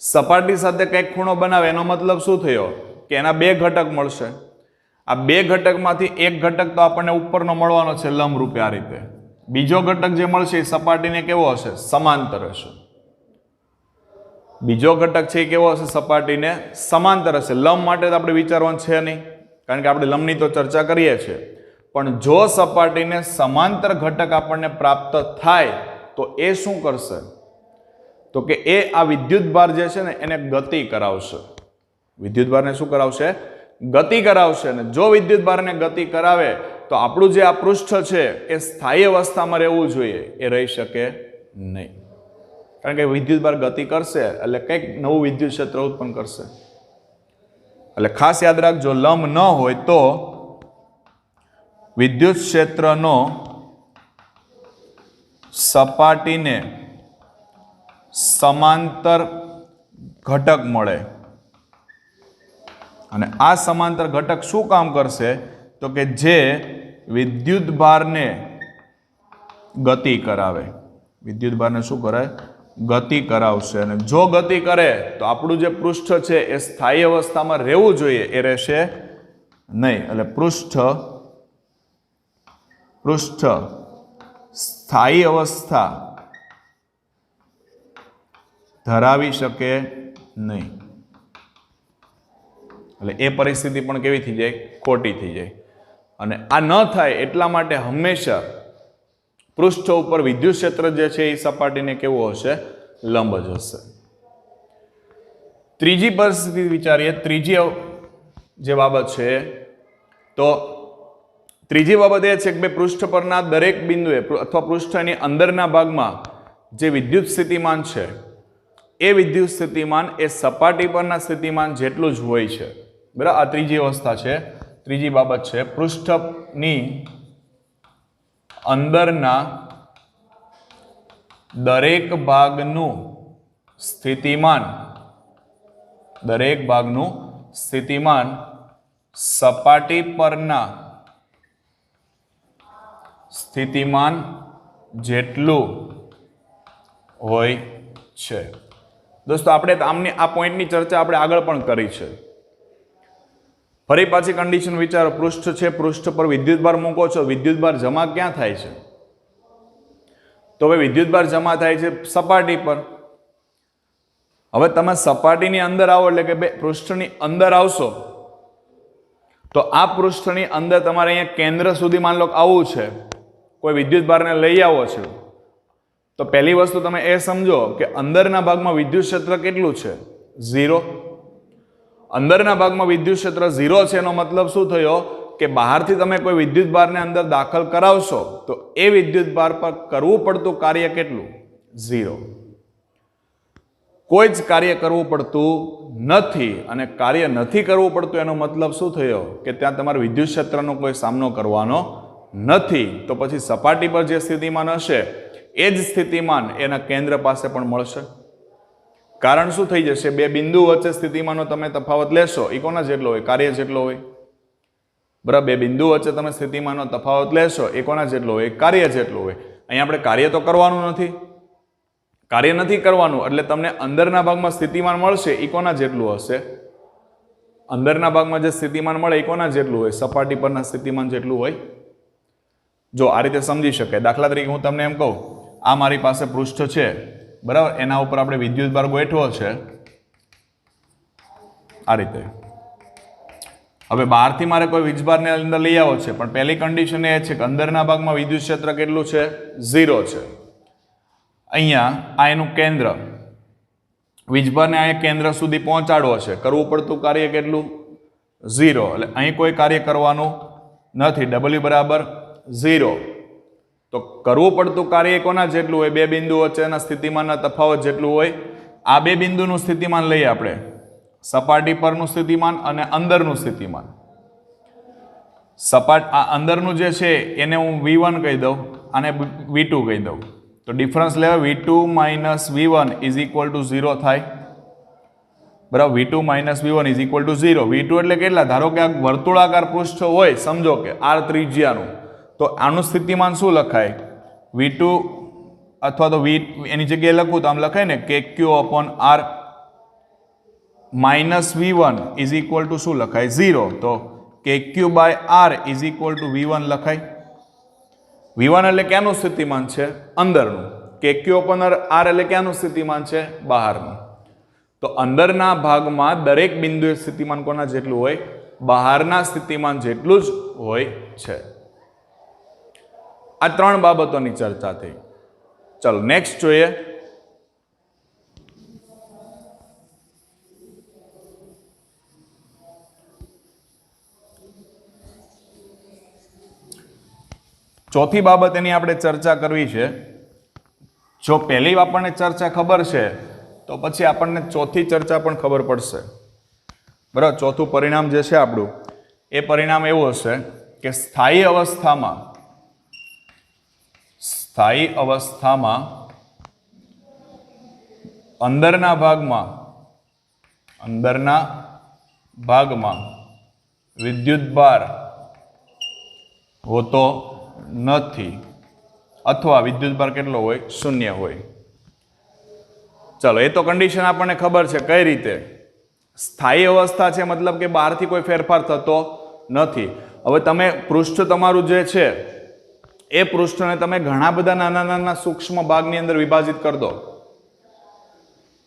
સપાટી સાથે કંઈક ખૂણો બનાવે એનો મતલબ શું થયો? કે એના બે ઘટક મળશે. આ બે ઘટકમાંથી એક ઘટક તો આપણને ઉપરનો મળવાનો છે લંબ રૂપે આ રીતે. બીજો ઘટક જે મળશે એ સપાટીને કેવો હશે? સમાંતર હશે. બીજો ઘટક છે એ કેવો હશે? સપાટીને સમાંતર હશે. લંબ માટે તો આપણે વિચારવાનું છે નહીં, કારણ કે આપણે લંબની તો ચર્ચા કરીએ છીએ. પણ જો સપાટીને સમાંતર ઘટક આપણને પ્રાપ્ત થાય તો એ શું કરશે? તો કે એ આ વિદ્યુતભાર જે છે ને એને ગતિ કરાવશે. વિદ્યુતભારને શું કરાવશે? ગતિ કરાવશે. અને જો વિદ્યુતભારને ગતિ કરાવે તો આપણું જે આ પૃષ્ઠ છે એ સ્થાયી અવસ્થામાં રહેવું જોઈએ, એ રહી શકે નહીં. કારણ કે વિદ્યુતભાર ગતિ કરશે એટલે કંઈક નવું વિદ્યુત ક્ષેત્ર ઉત્પન્ન કરશે. એટલે ખાસ યાદ રાખજો, લંબ ન હોય તો વિદ્યુત ક્ષેત્રનો સપાટીને સમાંતર ઘટક મળે. અને આ સમાંતર ઘટક શું કામ કરશે? તો કે જે વિદ્યુતભારને ગતિ કરાવે. વિદ્યુતભારને શું કરે? ગતિ કરાવશે. અને જો ગતિ કરે તો આપણું જે પૃષ્ઠ છે એ સ્થાયી અવસ્થામાં રહેવું જોઈએ, એ રહેશે નહીં. એટલે પૃષ્ઠ સ્થાયી અવસ્થા ધરાવી શકે નહીં. એટલે એ પરિસ્થિતિ પણ કેવી થઈ જાય? ખોટી થઈ જાય. અને આ ન થાય એટલા માટે હંમેશા પૃષ્ઠ ઉપર વિદ્યુત ક્ષેત્ર જે છે એ સપાટીને કેવું હશે? લંબ જ હશે. ત્રીજી પરિસ્થિતિ વિચારીએ. ત્રીજી જે બાબત છે, તો ત્રીજી બાબત એ છે કે બે પૃષ્ઠ પરના દરેક બિંદુએ અથવા પૃષ્ઠની અંદરના ભાગમાં જે વિદ્યુત સ્થિતિમાન છે, એ વિદ્યુત સ્થિતિમાન એ સપાટી પરના સ્થિતિમાન જેટલું જ હોય છે. બરાબર? આ ત્રીજી અવસ્થા છે, ત્રીજી બાબત છે. પૃષ્ઠની અંદરના દરેક ભાગનું સ્થિતિમાન સપાટી પરના સ્થિતિમાન જેટલું હોય છે. દોસ્તો, આપણે આ પોઈન્ટની ચર્ચા આપણે આગળ પણ કરી છે. ફરી પાછી કન્ડિશન વિચારો. પૃષ્ઠ છે, પૃષ્ઠ પર વિદ્યુતભાર મૂકો છો, વિદ્યુતભાર જમા ક્યાં થાય છે? તો હવે વિદ્યુતભાર જમા થાય છે સપાટી પર. હવે તમે સપાટીની અંદર આવો એટલે કે બે પૃષ્ઠની અંદર આવશો, તો આ પૃષ્ઠની અંદર તમારે અહીંયા કેન્દ્ર સુધી માન લો આવવું છે, કોઈ વિદ્યુતભારને લઈ આવો છો, તો પહેલી વસ્તુ તમે એ સમજો કે અંદરના ભાગમાં વિદ્યુત ક્ષેત્ર કેટલું છે? 0. અંદરના ભાગમાં વિદ્યુત ક્ષેત્ર 0 છે એનો મતલબ શું થયો? કે બહારથી તમે કોઈ વિદ્યુતભારને અંદર દાખલ કરાવશો તો એ વિદ્યુતભાર પર કરવું પડતું કાર્ય કેટલું? 0. કોઈ જ કાર્ય કરવું પડતું નથી. અને કાર્ય નથી કરવું પડતું એનો મતલબ શું થયો? કે ત્યાં તમારે વિદ્યુત ક્ષેત્રનો કોઈ સામનો કરવાનો નથી. તો પછી સપાટી પર જે સ્થિતિમાન હશે એ જ સ્થિતિમાન એના કેન્દ્ર પાસે પણ મળશે. કારણ શું થઈ જશે? બે બિંદુ વચ્ચે સ્થિતિમાનનો તમે તફાવત લેશો, એ કોના જેટલો હોય? કાર્ય જેટલો હોય. બરાબર? બે બિંદુ વચ્ચે તમે સ્થિતિમાનનો તફાવત લેશો, એ કોના જેટલો હોય? કાર્ય જેટલો હોય. અહીંયા આપણે કાર્ય તો કરવાનું નથી. કાર્ય નથી કરવાનું એટલે તમને અંદરના ભાગમાં સ્થિતિમાન મળશે, એ કોના જેટલું હશે? અંદરના ભાગમાં જે સ્થિતિમાન મળે એ કોના જેટલું હોય? સપાટી પરના સ્થિતિમાન જેટલું હોય. જો આ રીતે સમજી શકાય. દાખલા તરીકે હું તમને એમ કહું, આ મારી પાસે પૃષ્ઠ છે, બરાબર? એના ઉપર આપણે વિદ્યુતભાર ગોઠવો છે આ રીતે. હવે બહારથી મારે કોઈ વીજભારને અંદર લઈ આવો છે, પણ પહેલી કન્ડિશન એ છે કે અંદરના ભાગમાં વિદ્યુત ક્ષેત્ર કેટલું છે? 0 છે. અહીંયા આ એનું કેન્દ્ર, વીજભારને અહીંયા કેન્દ્ર સુધી પહોંચાડવો છે, કરવું પડતું કાર્ય કેટલું? 0. એટલે અહીં કોઈ કાર્ય કરવાનું નથી. W બરાબર 0. તો કરવું પડતું કાર્ય કોના જેટલું હોય? બે બિંદુ વચ્ચેના સ્થિતિમાનના તફાવત જેટલું હોય. આ બે બિંદુનું સ્થિતિમાન લઈએ આપણે, સપાટી પરનું સ્થિતિમાન અને અંદરનું સ્થિતિમાન. આ અંદરનું જે છે એને હું V1 કહી દઉં, આને V2 કહી દઉં. તો ડિફરન્સ લેવા V2 minus V1 is equal two 0 થાય. બરાબર? V2 minus V1 is equal two 0. V2 એટલે કેટલા? ધારો કે આ વર્તુળાકાર પૃષ્ઠ હોય, સમજો કે R ત્રિજ્યાનું, તો આનું સ્થિતિમાન શું લખાય? V2 અથવા તો એની જગ્યાએ લખું તો આમ લખાય ને KQ upon R minus V1 is equal to શું લખાય? 0. તો KQ by R is equal to V1 લખાય. V1 એટલે ક્યાંનું સ્થિતિમાન છે? અંદરનું. KQ upon R એટલે ક્યાંનું સ્થિતિમાન છે? બહારનું. તો અંદરના ભાગમાં દરેક બિંદુએ સ્થિતિમાન કોના જેટલું હોય? બહારના સ્થિતિમાન જેટલું જ હોય છે. આ ત્રણ બાબતોની ચર્ચા થઈ. ચલો નેક્સ્ટ જોઈએ. ચોથી બાબત એની આપણે ચર્ચા કરવી છે. જો પહેલી આપણને ચર્ચા ખબર છે તો પછી આપણને ચોથી ચર્ચા પણ ખબર પડશે. બરાબર, ચોથું પરિણામ જે છે આપણું એ પરિણામ એવું હશે કે સ્થાયી અવસ્થામાં અંદરના ભાગમાં વિદ્યુતભાર હોતો નથી અથવા વિદ્યુતભાર કેટલો હોય? 0 હોય. ચલો, એ તો કન્ડિશન આપણને ખબર છે. કઈ રીતે? સ્થાયી અવસ્થા છે મતલબ કે બહારથી કોઈ ફેરફાર થતો નથી. હવે તમે પૃષ્ઠ તમારું જે છે એ પૃષ્ઠને તમે ઘણા બધા નાના નાના સૂક્ષ્મ ભાગની અંદર વિભાજિત કરી દો.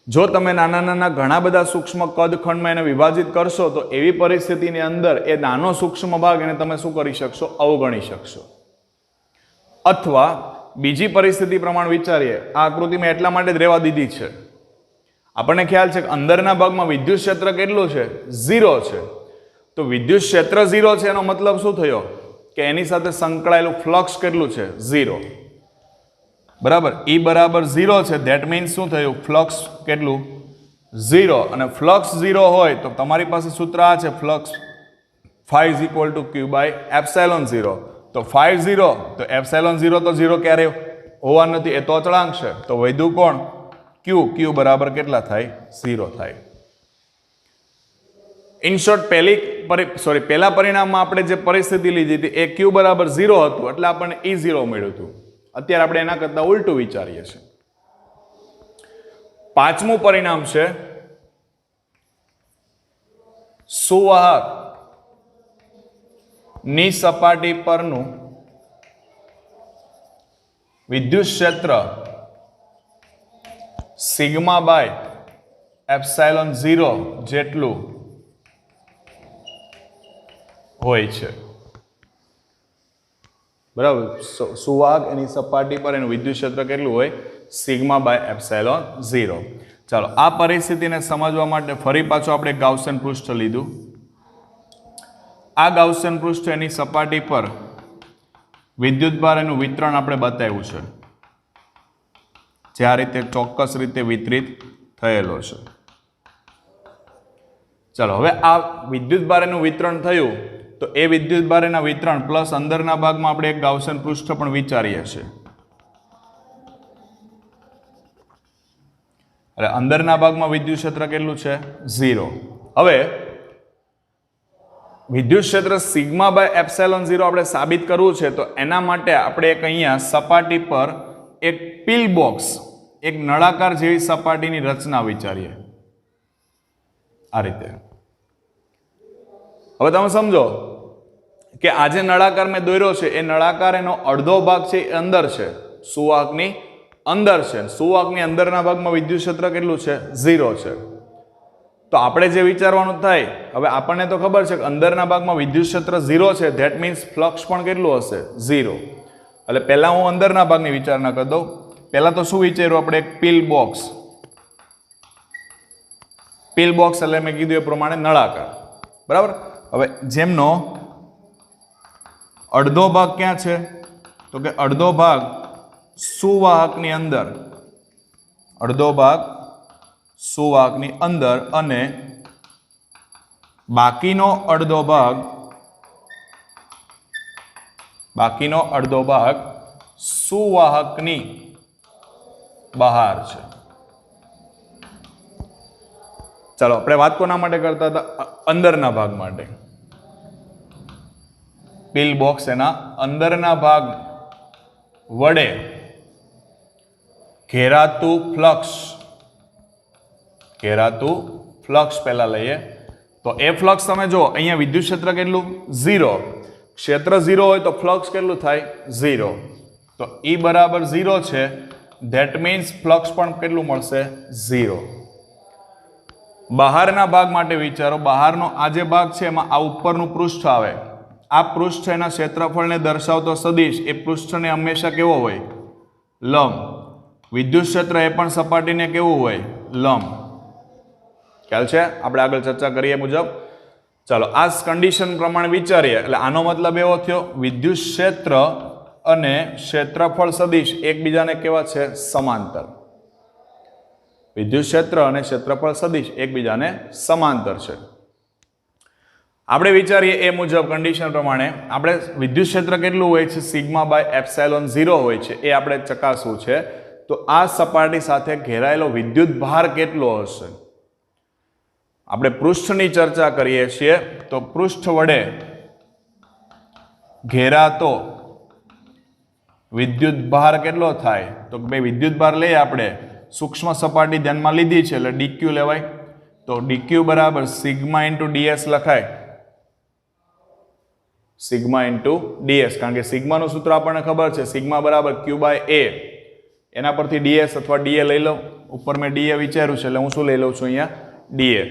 જો તમે નાના નાના ઘણા બધા સૂક્ષ્મ કદખંડમાં એને વિભાજિત કરશો તો એવી પરિસ્થિતિની અંદર એ નાનો સૂક્ષ્મ ભાગ એને તમે શું કરી શકશો? અવગણી શકશો. અથવા બીજી પરિસ્થિતિ પ્રમાણે વિચારીએ. આ આકૃતિ મેં એટલા માટે જ રહેવા દીધી છે. આપણને ખ્યાલ છે કે અંદરના ભાગમાં વિદ્યુત ક્ષેત્ર કેટલું છે? 0 છે. તો વિદ્યુત ક્ષેત્ર 0 છે એનો મતલબ શું થયો? કે એની સાથે સંકળાયેલું ફ્લક્સ કેટલું છે? 0. બરાબર, E બરાબર 0 છે. ધેટ મીન્સ શું થયું? ફ્લક્સ કેટલું? 0. અને ફ્લક્સ 0 હોય તો તમારી પાસે સૂત્ર આ છે, flux phi is equal to q by epsilon 0. તો phi 0 તો epsilon 0 તો 0 ક્યારે હોવા નથી, એ તો અચળાંક છે. તો વધ્યું કોણ? q બરાબર કેટલા થાય? 0 થાય. ઇન શોર્ટ પહેલા પરિણામમાં આપણે જે પરિસ્થિતિ લીધી હતી એ q બરાબર 0 હતું એટલે આપણને E0 મળ્યું હતું. અત્યારે આપણે એના કરતા ઉલટું વિચારીએ છીએ. પાંચમું પરિણામ છે સુવાહક ની સપાટી પરનું વિદ્યુત ક્ષેત્ર સિગ્મા બાય એપ્સાઇલોન 0 જેટલું હોય છે. બરાબર, સુવાહક એની સપાટી પર એનું વિદ્યુત ક્ષેત્ર કેટલું હોય? Sigma by epsilon 0. ચાલો, આ પરિસ્થિતિને સમજવા માટે ફરી પાછું આપણે ગાઉસિયન પૃષ્ઠ લીધું. આ ગાઉસિયન પૃષ્ઠ એની સપાટી પર વિદ્યુતભાર એનું વિતરણ આપણે બતાવ્યું છે, જે આ રીતે ચોક્કસ રીતે વિતરિત થયેલો છે. ચાલો, હવે આ વિદ્યુતભાર એનું વિતરણ થયું તો એ વિદ્યુતભાર એના વિતરણ પ્લસ અંદરના ભાગમાં આપણે એક ગાઉસિયન પૃષ્ઠ પણ વિચારીએ છીએ. એટલે અંદરના ભાગમાં વિદ્યુત ક્ષેત્ર કેટલું છે? 0. હવે વિદ્યુત ક્ષેત્ર સિગ્મા બાય એપ્સાઇલોન 0 આપણે સાબિત કરવું છે તો એના માટે આપણે એક અહીંયા સપાટી પર એક પિલ બોક્સ, એક નળાકાર જેવી સપાટીની રચના વિચારીએ. આ રીતે. હવે તમે સમજો કે આ જે નળાકાર મેં દોર્યો છે એ નળાકાર એનો અડધો ભાગ છે એ અંદર છે, સુવાહકની અંદર છે. સુવાહકની અંદરના ભાગમાં વિદ્યુત ક્ષેત્ર કેટલું છે? 0 છે. તો આપણે જે વિચારવાનું થાય, હવે આપણને તો ખબર છે કે અંદરના ભાગમાં વિદ્યુત ક્ષેત્ર 0 છે, ધેટ મીન્સ ફ્લક્સ પણ કેટલું હશે? 0. એટલે પહેલા હું અંદરના ભાગની વિચારણા કરી દઉં. પહેલા તો શું વિચાર્યું આપણે? એક પિલ બોક્સ. પિલ બોક્સ એટલે મેં કીધું એ પ્રમાણે નળાકાર. બરાબર. હવે જેમનો અડધો ભાગ ક્યાં છે? તો કે અડધો ભાગ સુવાહકની અંદર, અડધો ભાગ સુવાહકની અંદર અને બાકીનો અડધો ભાગ સુવાહકની બહાર છે. ચાલો, આપણે વાત કોના માટે કરતા હતા? અંદરના ભાગ માટે. પિલ બોક્સ એના અંદરના ભાગ વડે ઘેરાતું ફ્લક્સ પહેલા લઈએ. તો એ ફ્લક્સ તમે જો અહીંયા વિદ્યુત ક્ષેત્ર કેટલું? 0. ક્ષેત્ર 0 હોય તો ફ્લક્સ કેટલું થાય? 0. તો E બરાબર 0 છે. ધેટ મીન્સ ફ્લક્સ પણ કેટલું મળશે? 0. બહારના ભાગ માટે વિચારો. બહારનો આ જે ભાગ છે એમાં આ ઉપરનું પૃષ્ઠ આવે. આ પૃષ્ઠ એના ક્ષેત્રફળને દર્શાવતો સદિશ એ પૃષ્ઠને હંમેશા કેવો હોય? લંબ. વિદ્યુત ક્ષેત્ર એ પણ સપાટીને કેવું હોય? લંબ. ખ્યાલ છે? આપણે આગળ ચર્ચા કરીએ મુજબ. ચાલો, આ કન્ડિશન પ્રમાણે વિચારીએ એટલે આનો મતલબ એવો થયો વિદ્યુત ક્ષેત્ર અને ક્ષેત્રફળ સદિશ એકબીજાને કેવા છે? સમાંતર. વિદ્યુત ક્ષેત્ર અને ક્ષેત્રફળ સદિશ એકબીજાને સમાંતર છે. આપણે વિચારીએ એ મુજબ કન્ડિશન પ્રમાણે આપણે વિદ્યુત ક્ષેત્ર કેટલું હોય છે? સિગ્મા બાય એપ્સાઇલોન 0 હોય છે. એ આપણે ચકાસવું છે. તો આ સપાટી સાથે ઘેરાયેલો વિદ્યુત ભાર કેટલો હશે? આપણે પૃષ્ઠની ચર્ચા કરીએ છીએ તો પૃષ્ઠ વડે ઘેરાતો વિદ્યુત ભાર કેટલો થાય? તો ભાઈ વિદ્યુત ભાર લઈએ આપણે, સૂક્ષ્મ સપાટી ધ્યાનમાં લીધી છે એટલે ડીક્યુ લેવાય. તો ડીક્યુ બરાબર સિગ્મા ઇન્ટુ ડીએસ લખાય. સિગ્મા ઇન્ટુ ડીએસ, કારણ કે સિગ્માનું સૂત્ર આપણને ખબર છે, સિગ્મા બરાબર ક્યુ બાય એ. એના પરથી ડીએસ અથવા ડીએ લઈ લો. ઉપર મેં ડીએ વિચાર્યું છે એટલે હું શું લઈ લઉં છું અહીંયા? ડીએ.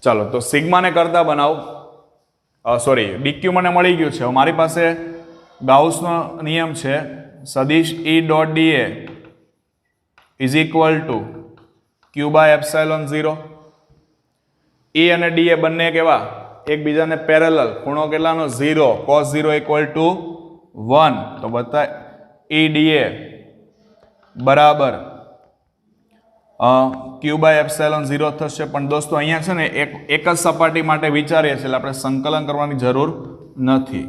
ચાલો તો સિગ્માને કરતા બનાવો. સોરી, ડીક્યુ મને મળી ગયું છે. મારી પાસે ગાઉસનો નિયમ છે, સદિશ E dot d A is equal to Q by epsilon 0. E અને ડીએ બંને કેવા? એકબીજાને પેરેલલ. ખૂણો કેટલાનો? 0. cos 0 equal to 1. તો બતા E ડીએ બરાબર ક્યુ બાય એપ્સાઇલોન 0 થશે. પણ દોસ્તો અહીંયા છે ને એક જ સપાટી માટે વિચારીએ છીએ એટલે આપણે સંકલન કરવાની જરૂર નથી.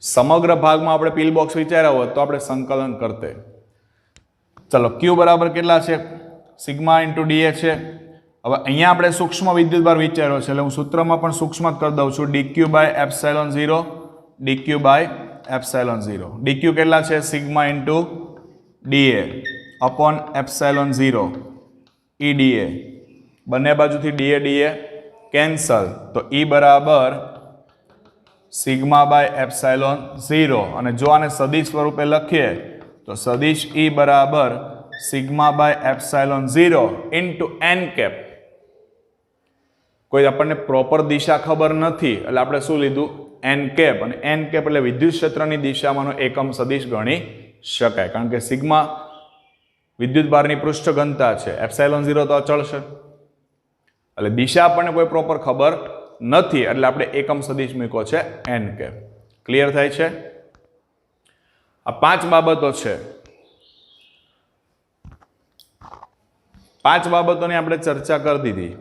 સમગ્ર ભાગમાં આપણે પીલ બોક્સ વિચાર્યા હોત તો આપણે સંકલન કરતે. ચલો ક્યુ બરાબર કેટલા છે? સિગ્મા ઇન્ટુ ડીએ છે. હવે અહીંયા આપણે સૂક્ષ્મ વિદ્યુતભાર વિચાર્યો છે એટલે હું સૂત્રમાં પણ સૂક્ષ્મ જ કરી દઉં છું. D Q by epsilon 0, d Q by epsilon 0. D Q કેટલા છે? Sigma into d A upon epsilon 0 E d A. બંને બાજુથી ડીએ ડીએ કેન્સલ. તો ઈ બરાબર સિગ્મા બાય એપ્સાઇલોન 0. અને જો આને સદિશ સ્વરૂપે લખીએ તો સદિશ ઈ બરાબર sigma by epsilon 0 into N cap. કોઈ આપણને પ્રોપર દિશા ખબર નથી એટલે આપણે શું લીધું? N cap. અને એન કેપ એટલે વિદ્યુત ક્ષેત્રની દિશામાંનો એકમ સદિશ ગણી શકાય, કારણ કે સિગ્મા વિદ્યુત ભારની પૃષ્ઠ ઘનતા છે, એપ્સાઇલોન 0 તો અચળ છે. એટલે દિશા આપણને કોઈ પ્રોપર ખબર નથી એટલે આપણે એકમ સદિશ મૂક્યો છે એન કેપ. ક્લિયર થાય છે? આ 5 બાબતો છે. 5 બાબતોની આપણે ચર્ચા કરી દીધી.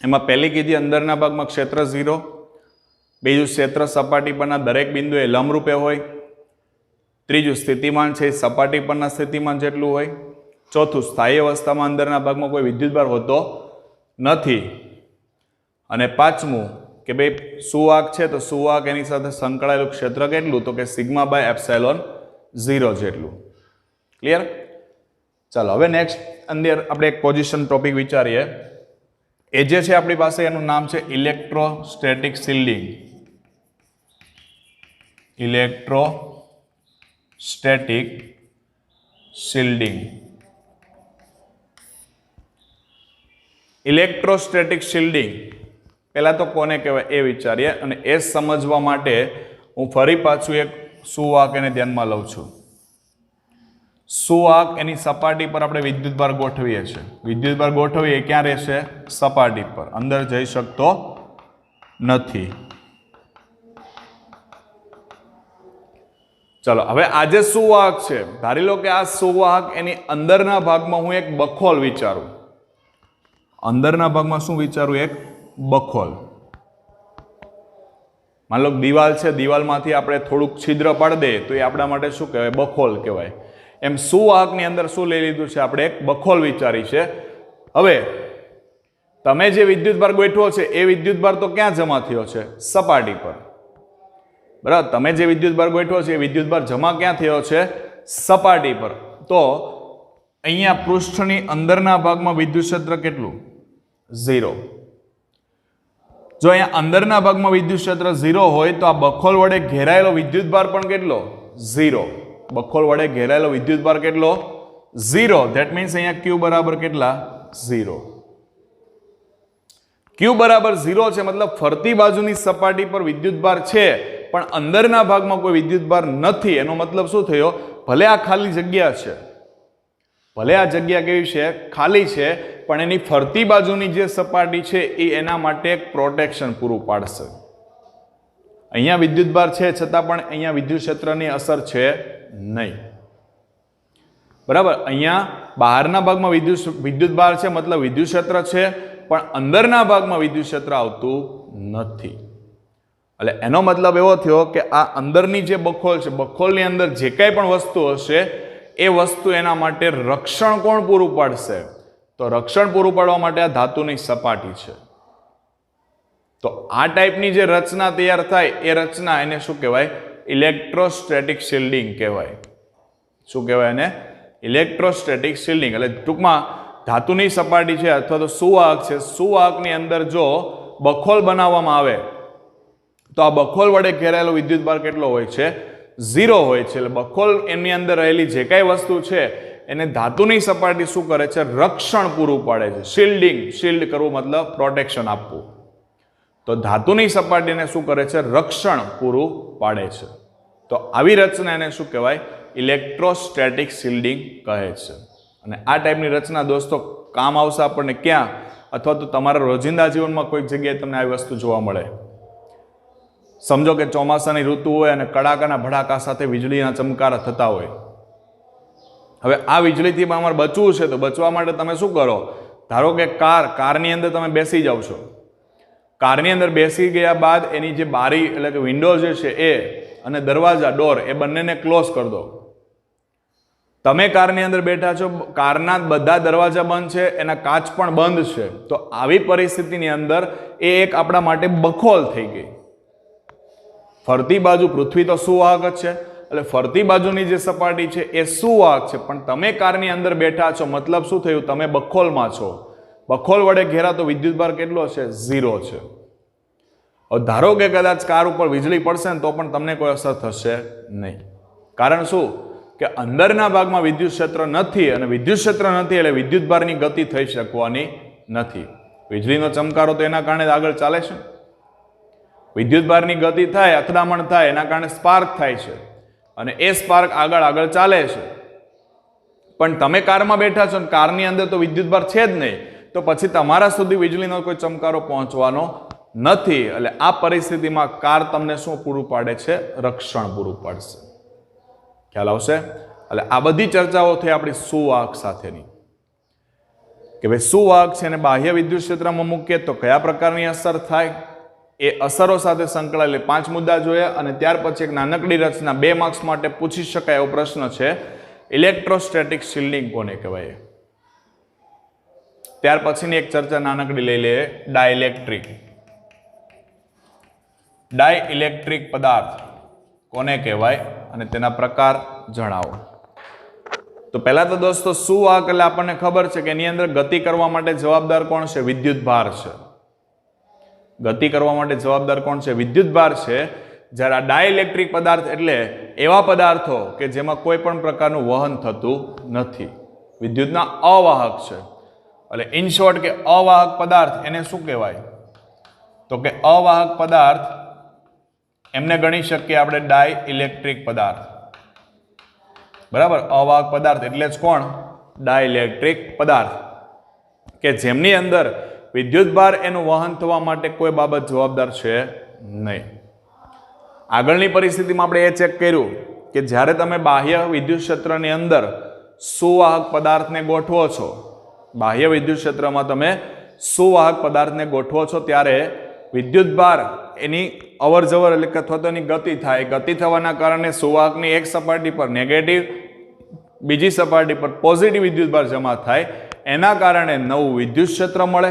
એમાં પહેલી કીધી અંદરના ભાગમાં ક્ષેત્ર 0. બીજું ક્ષેત્ર સપાટી પરના દરેક બિંદુએ લંબરૂપે હોય. ત્રીજું સ્થિતિમાન છે સપાટી પરના સ્થિતિમાન જેટલું હોય. ચોથું સ્થાયી અવસ્થામાં અંદરના ભાગમાં કોઈ વિદ્યુતભાર હોતો નથી. અને પાંચમું કે ભાઈ સુવાહક છે તો સુવાહક એની સાથે સંકળાયેલું ક્ષેત્ર કેટલું? તો કે સિગ્મા બાય એપ્સાઇલોન 0 જેટલું. ક્લિયર? ચાલો હવે નેક્સ્ટ અંદર આપણે એક પોઝિશન ટોપિક વિચારીએ. એ જે છે આપણી પાસે એનું નામ છે electrostatic shielding. Electrostatic shielding. Electrostatic shielding પહેલા તો કોને કહેવાય એ વિચારીએ. અને એ સમજવા માટે હું ફરી પાછું એક સુવાહક એને ધ્યાનમાં લઉં છું. સુવાહક એની સપાટી પર આપણે વિદ્યુતભાર ગોઠવીએ છીએ. વિદ્યુતભાર ગોઠવીએ ક્યાં રહેશે? સપાટી પર, અંદર જઈ શકતો નથી. ચલો હવે આ જે સુવાહક છે, ધારી લો કે આ સુવાહક એની અંદરના ભાગમાં હું એક બખોલ વિચારું. અંદરના ભાગમાં શું વિચારું? એક બખોલ. માન લો દિવાલ છે, દિવાલમાંથી આપણે થોડુંક છિદ્ર પાડી દઈએ તો એ આપણા માટે શું કહેવાય? બખોલ કહેવાય. એમ સુવાહકની અંદર શું લઈ લીધું છે? આપણે એક બખોલ વિચારી છે. હવે તમે જે વિદ્યુતભાર ગોઠવો છે એ વિદ્યુતભાર તો ક્યાં જમા થયો છે? સપાટી પર. બરાબર? તમે જે વિદ્યુતભાર ગોઠવો છે એ વિદ્યુતભાર જમા ક્યાં થયો છે? સપાટી પર. તો અહીંયા પૃષ્ઠની અંદરના ભાગમાં વિદ્યુત ક્ષેત્ર કેટલું? 0. જો અહીંયા અંદરના ભાગમાં વિદ્યુત ક્ષેત્ર 0 હોય તો આ બખોલ વડે ઘેરાયેલો વિદ્યુતભાર પણ કેટલો? 0. બખોલ વડે ઘેરાયેલો વિદ્યુતભાર કેટલો? 0. ધેટ મીન્સ અહીંયા Q બરાબર કેટલા? 0. Q બરાબર 0 છે, મતલબ ફરતી બાજુની સપાટી પર વિદ્યુતભાર છે પણ અંદરના ભાગમાં કોઈ વિદ્યુતભાર નથી. એનો મતલબ શું થયો? ભલે આ ખાલી જગ્યા છે, ભલે આ જગ્યા કેવી છે? ખાલી છે, પણ એની ફરતી બાજુની જે સપાટી છે એ એના માટે એક પ્રોટેક્શન પૂરું પાડશે. અહીંયા વિદ્યુતભાર છે છતાં પણ અહીંયા વિદ્યુત ક્ષેત્રની અસર છે નહીં. બરાબર, અહીંયા બહારના ભાગમાં વિદ્યુતભાર છે મતલબ વિદ્યુત ક્ષેત્ર છે, પણ અંદરના ભાગમાં વિદ્યુત ક્ષેત્ર આવતું નથી. એટલે એનો મતલબ એવો થયો કે આ અંદરની જે બખોલ છે, બખોલની અંદર જે કાંઈ પણ વસ્તુ હશે એ વસ્તુ એના માટે રક્ષણ કોણ પૂરું પાડશે? તો રક્ષણ પૂરું પાડવા માટે આ ધાતુની સપાટી છે. તો આ ટાઈપની જે રચના તૈયાર થાય એ રચના એને શું કહેવાય? ઇલેક્ટ્રોસ્ટેટિક શિલ્ડિંગ કહેવાય. શું કહેવાય એને? Electrostatic shielding. એટલે ટૂંકમાં ધાતુની સપાટી છે અથવા તો સુવાહક છે, સુવાહકની અંદર જો બખોલ બનાવવામાં આવે તો આ બખોલ વડે ઘેરાયેલો વિદ્યુતભાર કેટલો હોય છે? 0 હોય છે. એટલે બખોલ એની અંદર રહેલી જે કાંઈ વસ્તુ છે એને ધાતુની સપાટી શું કરે છે? રક્ષણ પૂરું પાડે છે. શિલ્ડ કરવું મતલબ પ્રોટેક્શન આપવું. તો ધાતુની સપાટીને શું કરે છે? રક્ષણ પૂરું પાડે છે. તો આવી રચના એને શું કહેવાય? ઇલેક્ટ્રોસ્ટેટિક શિલ્ડિંગ કહે છે. અને આ ટાઈપની રચના દોસ્તો કામ આવશે આપણને ક્યાં? અથવા તો તમારા રોજિંદા જીવનમાં કોઈક જગ્યાએ તમને આવી વસ્તુ જોવા મળે. સમજો કે ચોમાસાની ઋતુ હોય અને કડાકાના ભડાકા સાથે વીજળીના ચમકારા થતા હોય. હવે આ વીજળીથી અમારે બચવું છે તો બચવા માટે તમે શું કરો? ધારો કે કારની અંદર તમે બેસી જાઓ છો. કારની અંદર બેસી ગયા બાદ એની જે બારી એટલે કે વિન્ડો જે છે એ અને દરવાજા ડોર એ બંનેને ક્લોઝ કરી દો. તમે કારની અંદર બેઠા છો, કારના બધા દરવાજા બંધ છે, એના કાચ પણ બંધ છે. તો આવી પરિસ્થિતિની અંદર એ એક આપણા માટે બખોલ થઈ ગઈ. ફરતી બાજુ પૃથ્વી તો સુવાહક જ છે, એટલે ફરતી બાજુની જે સપાટી છે એ સુવાહક છે, પણ તમે કારની અંદર બેઠા છો મતલબ શું થયું? તમે બખોલમાં છો. બખોલ વડે ઘેરાતો વિદ્યુતભાર કેટલો છે? 0 છે. હવે ધારો કે કદાચ કાર ઉપર વીજળી પડશે ને તો પણ તમને કોઈ અસર થશે નહીં. કારણ શું? કે અંદરના ભાગમાં વિદ્યુત ક્ષેત્ર નથી, અને વિદ્યુત ક્ષેત્ર નથી એટલે વિદ્યુતભારની ગતિ થઈ શકવાની નથી. વીજળીનો ચમકારો તો એના કારણે આગળ ચાલે છે. વિદ્યુતભારની ગતિ થાય, અથડામણ થાય, એના કારણે સ્પાર્ક થાય છે અને એ સ્પાર્ક આગળ ચાલે છે. પણ તમે કારમાં બેઠા છો ને કારની અંદર તો વિદ્યુતભાર છે જ નહીં, તો પછી તમારા સુધી વીજળીનો કોઈ ચમકારો પહોંચવાનો નથી. એટલે આ પરિસ્થિતિમાં કાર તમને શું પૂરું પાડે છે? રક્ષણ પૂરું પાડશે. ખ્યાલ આવશે? એટલે આ બધી ચર્ચાઓ થઈ આપણી સુવાહક સાથેની કે ભાઈ સુવાહક છે અને બાહ્ય વિદ્યુત ક્ષેત્રમાં મૂકીએ તો કયા પ્રકારની અસર થાય, એ અસરો સાથે સંકળાયેલ 5 મુદ્દા જોયા. અને ત્યાર પછી એક નાનકડી રચના 2 માર્ક્સ માટે પૂછી શકાય એવો પ્રશ્ન છે, ઇલેક્ટ્રોસ્ટેટિક શિલ્ડિંગ કોને કહેવાય? ત્યાર પછીની એક ચર્ચા નાનકડી લઈ લઈએ, ડાઇલેક્ટ્રિક. ડાઇલેક્ટ્રિક પદાર્થ કોને કહેવાય અને તેના પ્રકાર જણાવો. તો પહેલા તો દોસ્તો સુવાહક એટલે આપણને ખબર છે કે એની અંદર ગતિ કરવા માટે જવાબદાર કોણ છે? વિદ્યુતભાર છે. ગતિ કરવા માટે જવાબદાર કોણ છે? વિદ્યુતભાર છે. જ્યારે આ ડાઇલેક્ટ્રિક પદાર્થ એટલે એવા પદાર્થો કે જેમાં કોઈ પણ પ્રકારનું વહન થતું નથી, વિદ્યુતના અવાહક છે. એટલે ઇન શોર્ટ કે અવાહક પદાર્થ એને શું કહેવાય? તો કે અવાહક પદાર્થ એમને ગણી શકીએ આપણે ડાઇલેક્ટ્રિક પદાર્થ. બરાબર, અવાહક પદાર્થ એટલે જ કોણ? ડાઇલેક્ટ્રિક પદાર્થ કે જેમની અંદર વિદ્યુતભાર એનું વહન થવા માટે કોઈ બાબત જવાબદાર છે નહીં. આગળની પરિસ્થિતિમાં આપણે એ ચેક કર્યું કે જ્યારે તમે બાહ્ય વિદ્યુત ક્ષેત્રની અંદર સુવાહક પદાર્થને ગોઠવો છો, બાહ્ય વિદ્યુત ક્ષેત્રમાં તમે સુવાહક પદાર્થને ગોઠવો છો ત્યારે વિદ્યુતભાર એની અવર જવર એટલે કે અથવા તો એની ગતિ થાય. ગતિ થવાના કારણે સુવાહકની એક સપાટી પર નેગેટિવ, બીજી સપાટી પર પોઝિટિવ વિદ્યુતભાર જમા થાય. એના કારણે નવું વિદ્યુત ક્ષેત્ર મળે.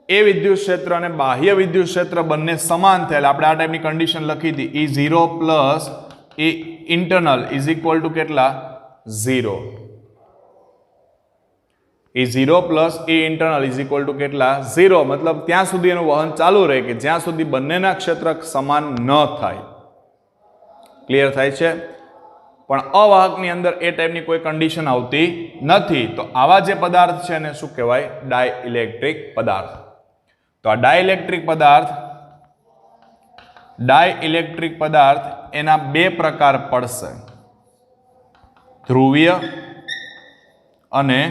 એ વિદ્યુત ક્ષેત્ર અને બાહ્ય વિદ્યુત ક્ષેત્ર બંને સમાન થયેલા. આપણે આ ટાઈપની કન્ડિશન લખી હતી, E0 plus E internal is equal two કેટલા? 0. E0 plus E internal is equal two કેટલા? 0. મતલબ ત્યાં સુધી એનું વહન ચાલુ રહે કે જ્યાં સુધી બંનેના ક્ષેત્ર સમાન ન થાય. ક્લિયર થાય છે? પણ અવાહકની અંદર એ ટાઈપની કોઈ કન્ડિશન આવતી નથી. તો આવા જે પદાર્થ છે એને શું કહેવાય? ડાઇલેક્ટ્રિક પદાર્થ. તો આ ડાઇલેક્ટ્રિક પદાર્થ એના 2 પ્રકાર પડશે, ધ્રુવીય અને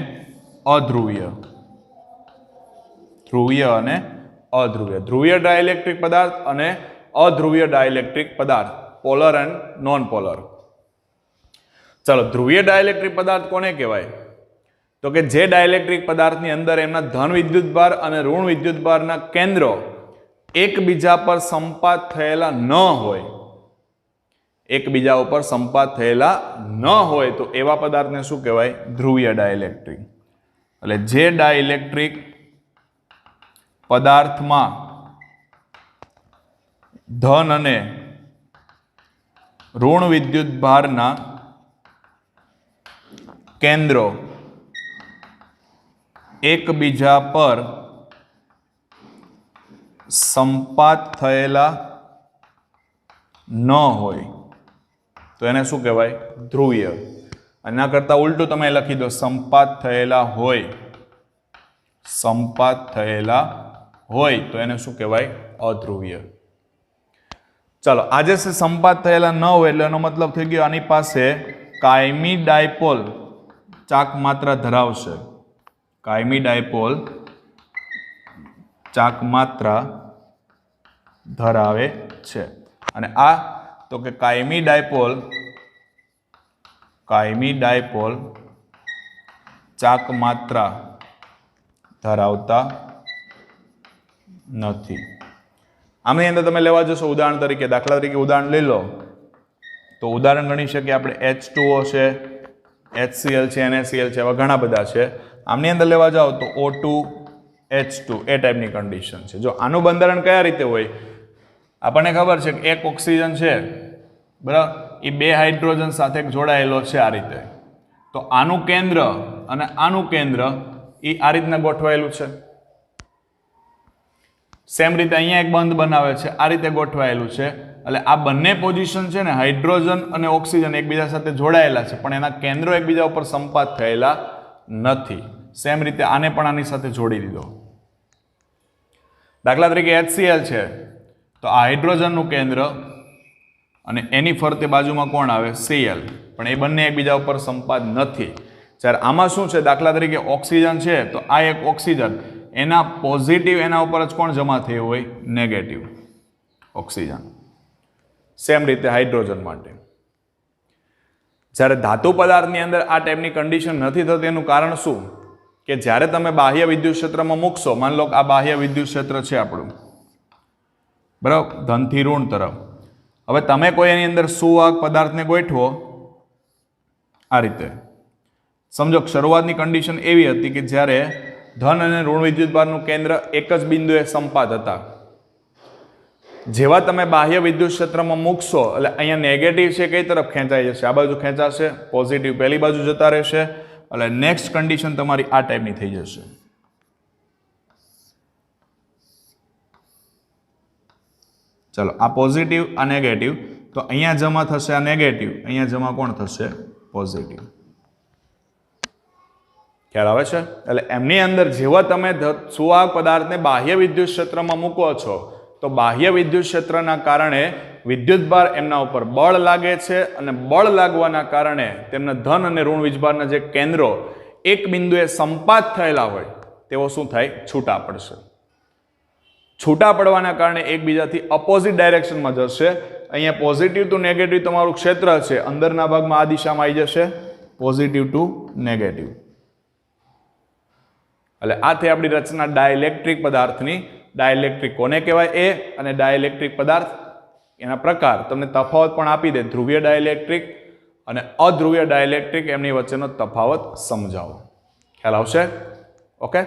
અધ્રુવીય. ધ્રુવીય અને અધ્રુવીય. ધ્રુવીય ડાઇલેક્ટ્રિક પદાર્થ અને અધ્રુવીય ડાયલેક્ટ્રિક પદાર્થ, પોલર એન્ડ નોન પોલર. ચાલો, ધ્રુવીય ડાયલેક્ટ્રિક પદાર્થ કોને કહેવાય? તો કે જે ડાયલેક્ટ્રિક પદાર્થની અંદર એમના ધન વિદ્યુતભાર અને ઋણ વિદ્યુતભારના કેન્દ્રો એકબીજા પર સંપાત થયેલા ન હોય, એકબીજા ઉપર સંપાત થયેલા ન હોય તો એવા પદાર્થને શું કહેવાય? ધ્રુવીય ડાયલેક્ટ્રિક. એટલે જે ડાયલેક્ટ્રિક પદાર્થમાં ધન અને ઋણ વિદ્યુતભારના કેન્દ્રો એકબીજા પર સંપાત થયેલા ન હોય તો એને શું કહેવાય? ધ્રુવીય. આના કરતા ઉલટું તમે લખી દો, સંપાત થયેલા હોય, સંપાત થયેલા હોય તો એને શું કહેવાય? અધ્રુવીય. ચાલો, આજે છે સંપાત થયેલા ન હોય એટલે એનો મતલબ થઈ ગયો આની પાસે કાયમી ડાયપોલ ચાક માત્રા ધરાવશે. કાયમી ડાયપોલ ચાક માત્રા ધરાવે છે. અને આ તો કે કાયમી ડાયપોલ ચાક માત્રા ધરાવતા નથી. આમની અંદર તમે લેવા જશો ઉદાહરણ તરીકે, દાખલા તરીકે ઉદાહરણ લઈ લો તો ઉદાહરણ ગણી શકીએ આપણે H2O છે, HCl છે, NaCl છે, એવા ઘણા બધા છે. આમની અંદર લેવા જાઓ તો O2 H2 એ ટાઈપની કન્ડિશન છે. જો આનું બંધારણ કયા રીતે હોય? આપણને ખબર છે કે એક ઓક્સિજન છે, બરાબર, એ બે હાઇડ્રોજન સાથે જોડાયેલો છે આ રીતે. તો આનું કેન્દ્ર અને આનું કેન્દ્ર એ આ રીતના ગોઠવાયેલું છે. સેમ રીતે અહીંયા એક બંધ બનાવે છે, આ રીતે ગોઠવાયેલું છે. એટલે આ બંને પોઝિશન છે ને, હાઇડ્રોજન અને ઓક્સિજન એકબીજા સાથે જોડાયેલા છે, પણ એના કેન્દ્રો એકબીજા ઉપર સંપાત થયેલા નથી. સેમ રીતે આને પણ આની સાથે જોડી દીધો. દાખલા તરીકે HCl છે તો આ હાઇડ્રોજનનું કેન્દ્ર અને એની ફરતે બાજુમાં કોણ આવે? Cl. પણ એ બંને એકબીજા ઉપર સંપાત નથી. જ્યારે આમાં શું છે? દાખલા તરીકે ઓક્સિજન છે તો આ એક ઓક્સિજન, એના પોઝિટિવ એના ઉપર જ કોણ જમા થયું હોય? Negative oxygen. સેમ રીતે હાઇડ્રોજન માટે. જ્યારે ધાતુ પદાર્થની અંદર આ ટાઈપની કન્ડિશન નથી થતી એનું કારણ શું? કે જ્યારે તમે બાહ્ય વિદ્યુત ક્ષેત્રમાં મૂકશો, માન લો કે આ બાહ્ય વિદ્યુત ક્ષેત્ર છે આપણું, બરાબર, ધનથી ઋણ તરફ. હવે તમે કોઈ એની અંદર સુવાહક પદાર્થને ગોઠવો આ રીતે. સમજો શરૂઆતની કન્ડિશન એવી હતી કે જ્યારે ધન અને ઋણ વિદ્યુતભારનું કેન્દ્ર એક જ બિંદુએ સંપાત હતા. જેવા તમે બાહ્ય વિદ્યુત ક્ષેત્રમાં મૂકશો એટલે અહીંયા નેગેટિવ છે કઈ તરફ ખેંચાઈ જશે? આ બાજુ ખેંચાશે. પોઝિટિવ પહેલી બાજુ જતા રહેશે. એટલે નેક્સ્ટ કન્ડિશન તમારી આ ટાઈપની થઈ જશે. ચલો, આ પોઝિટિવ, આ નેગેટિવ, તો અહીંયા જમા થશે આ નેગેટિવ, અહીંયા જમા કોણ થશે? પોઝિટિવ. ખ્યાલ આવે છે? એટલે એમની અંદર જેવા તમે સુવાહક પદાર્થને બાહ્ય વિદ્યુત ક્ષેત્રમાં મૂકો છો તો બાહ્ય વિદ્યુત ક્ષેત્રના કારણે વિદ્યુતભાર એમના ઉપર બળ લાગે છે અને બળ લાગવાના કારણે તેમના ધન અને ઋણ વીજભારના જે કેન્દ્રો એક બિંદુએ સંપાત થયેલા હોય તેઓ શું થાય? છૂટા પડશે. છૂટા પડવાના કારણે એકબીજાથી અપોઝિટ ડાયરેક્શનમાં જશે. અહીંયા પોઝિટિવ ટુ નેગેટિવ તમારું ક્ષેત્ર છે, અંદરના ભાગમાં આ દિશામાં આવી જશે, પોઝિટિવ ટુ નેગેટિવ. એટલે આ થઈ આપણી રચના ડાયલેક્ટ્રિક પદાર્થની. ડાયલેક્ટ્રિક કોને કહેવાય એ અને ડાયલેક્ટ્રિક પદાર્થ એના પ્રકાર તમને તફાવત પણ આપી દે. ધ્રુવીય ડાયલેક્ટ્રિક અને અધ્રુવીય ડાયલેક્ટ્રિક એમની વચ્ચેનો તફાવત સમજાવો. ખ્યાલ આવશે? ઓકે.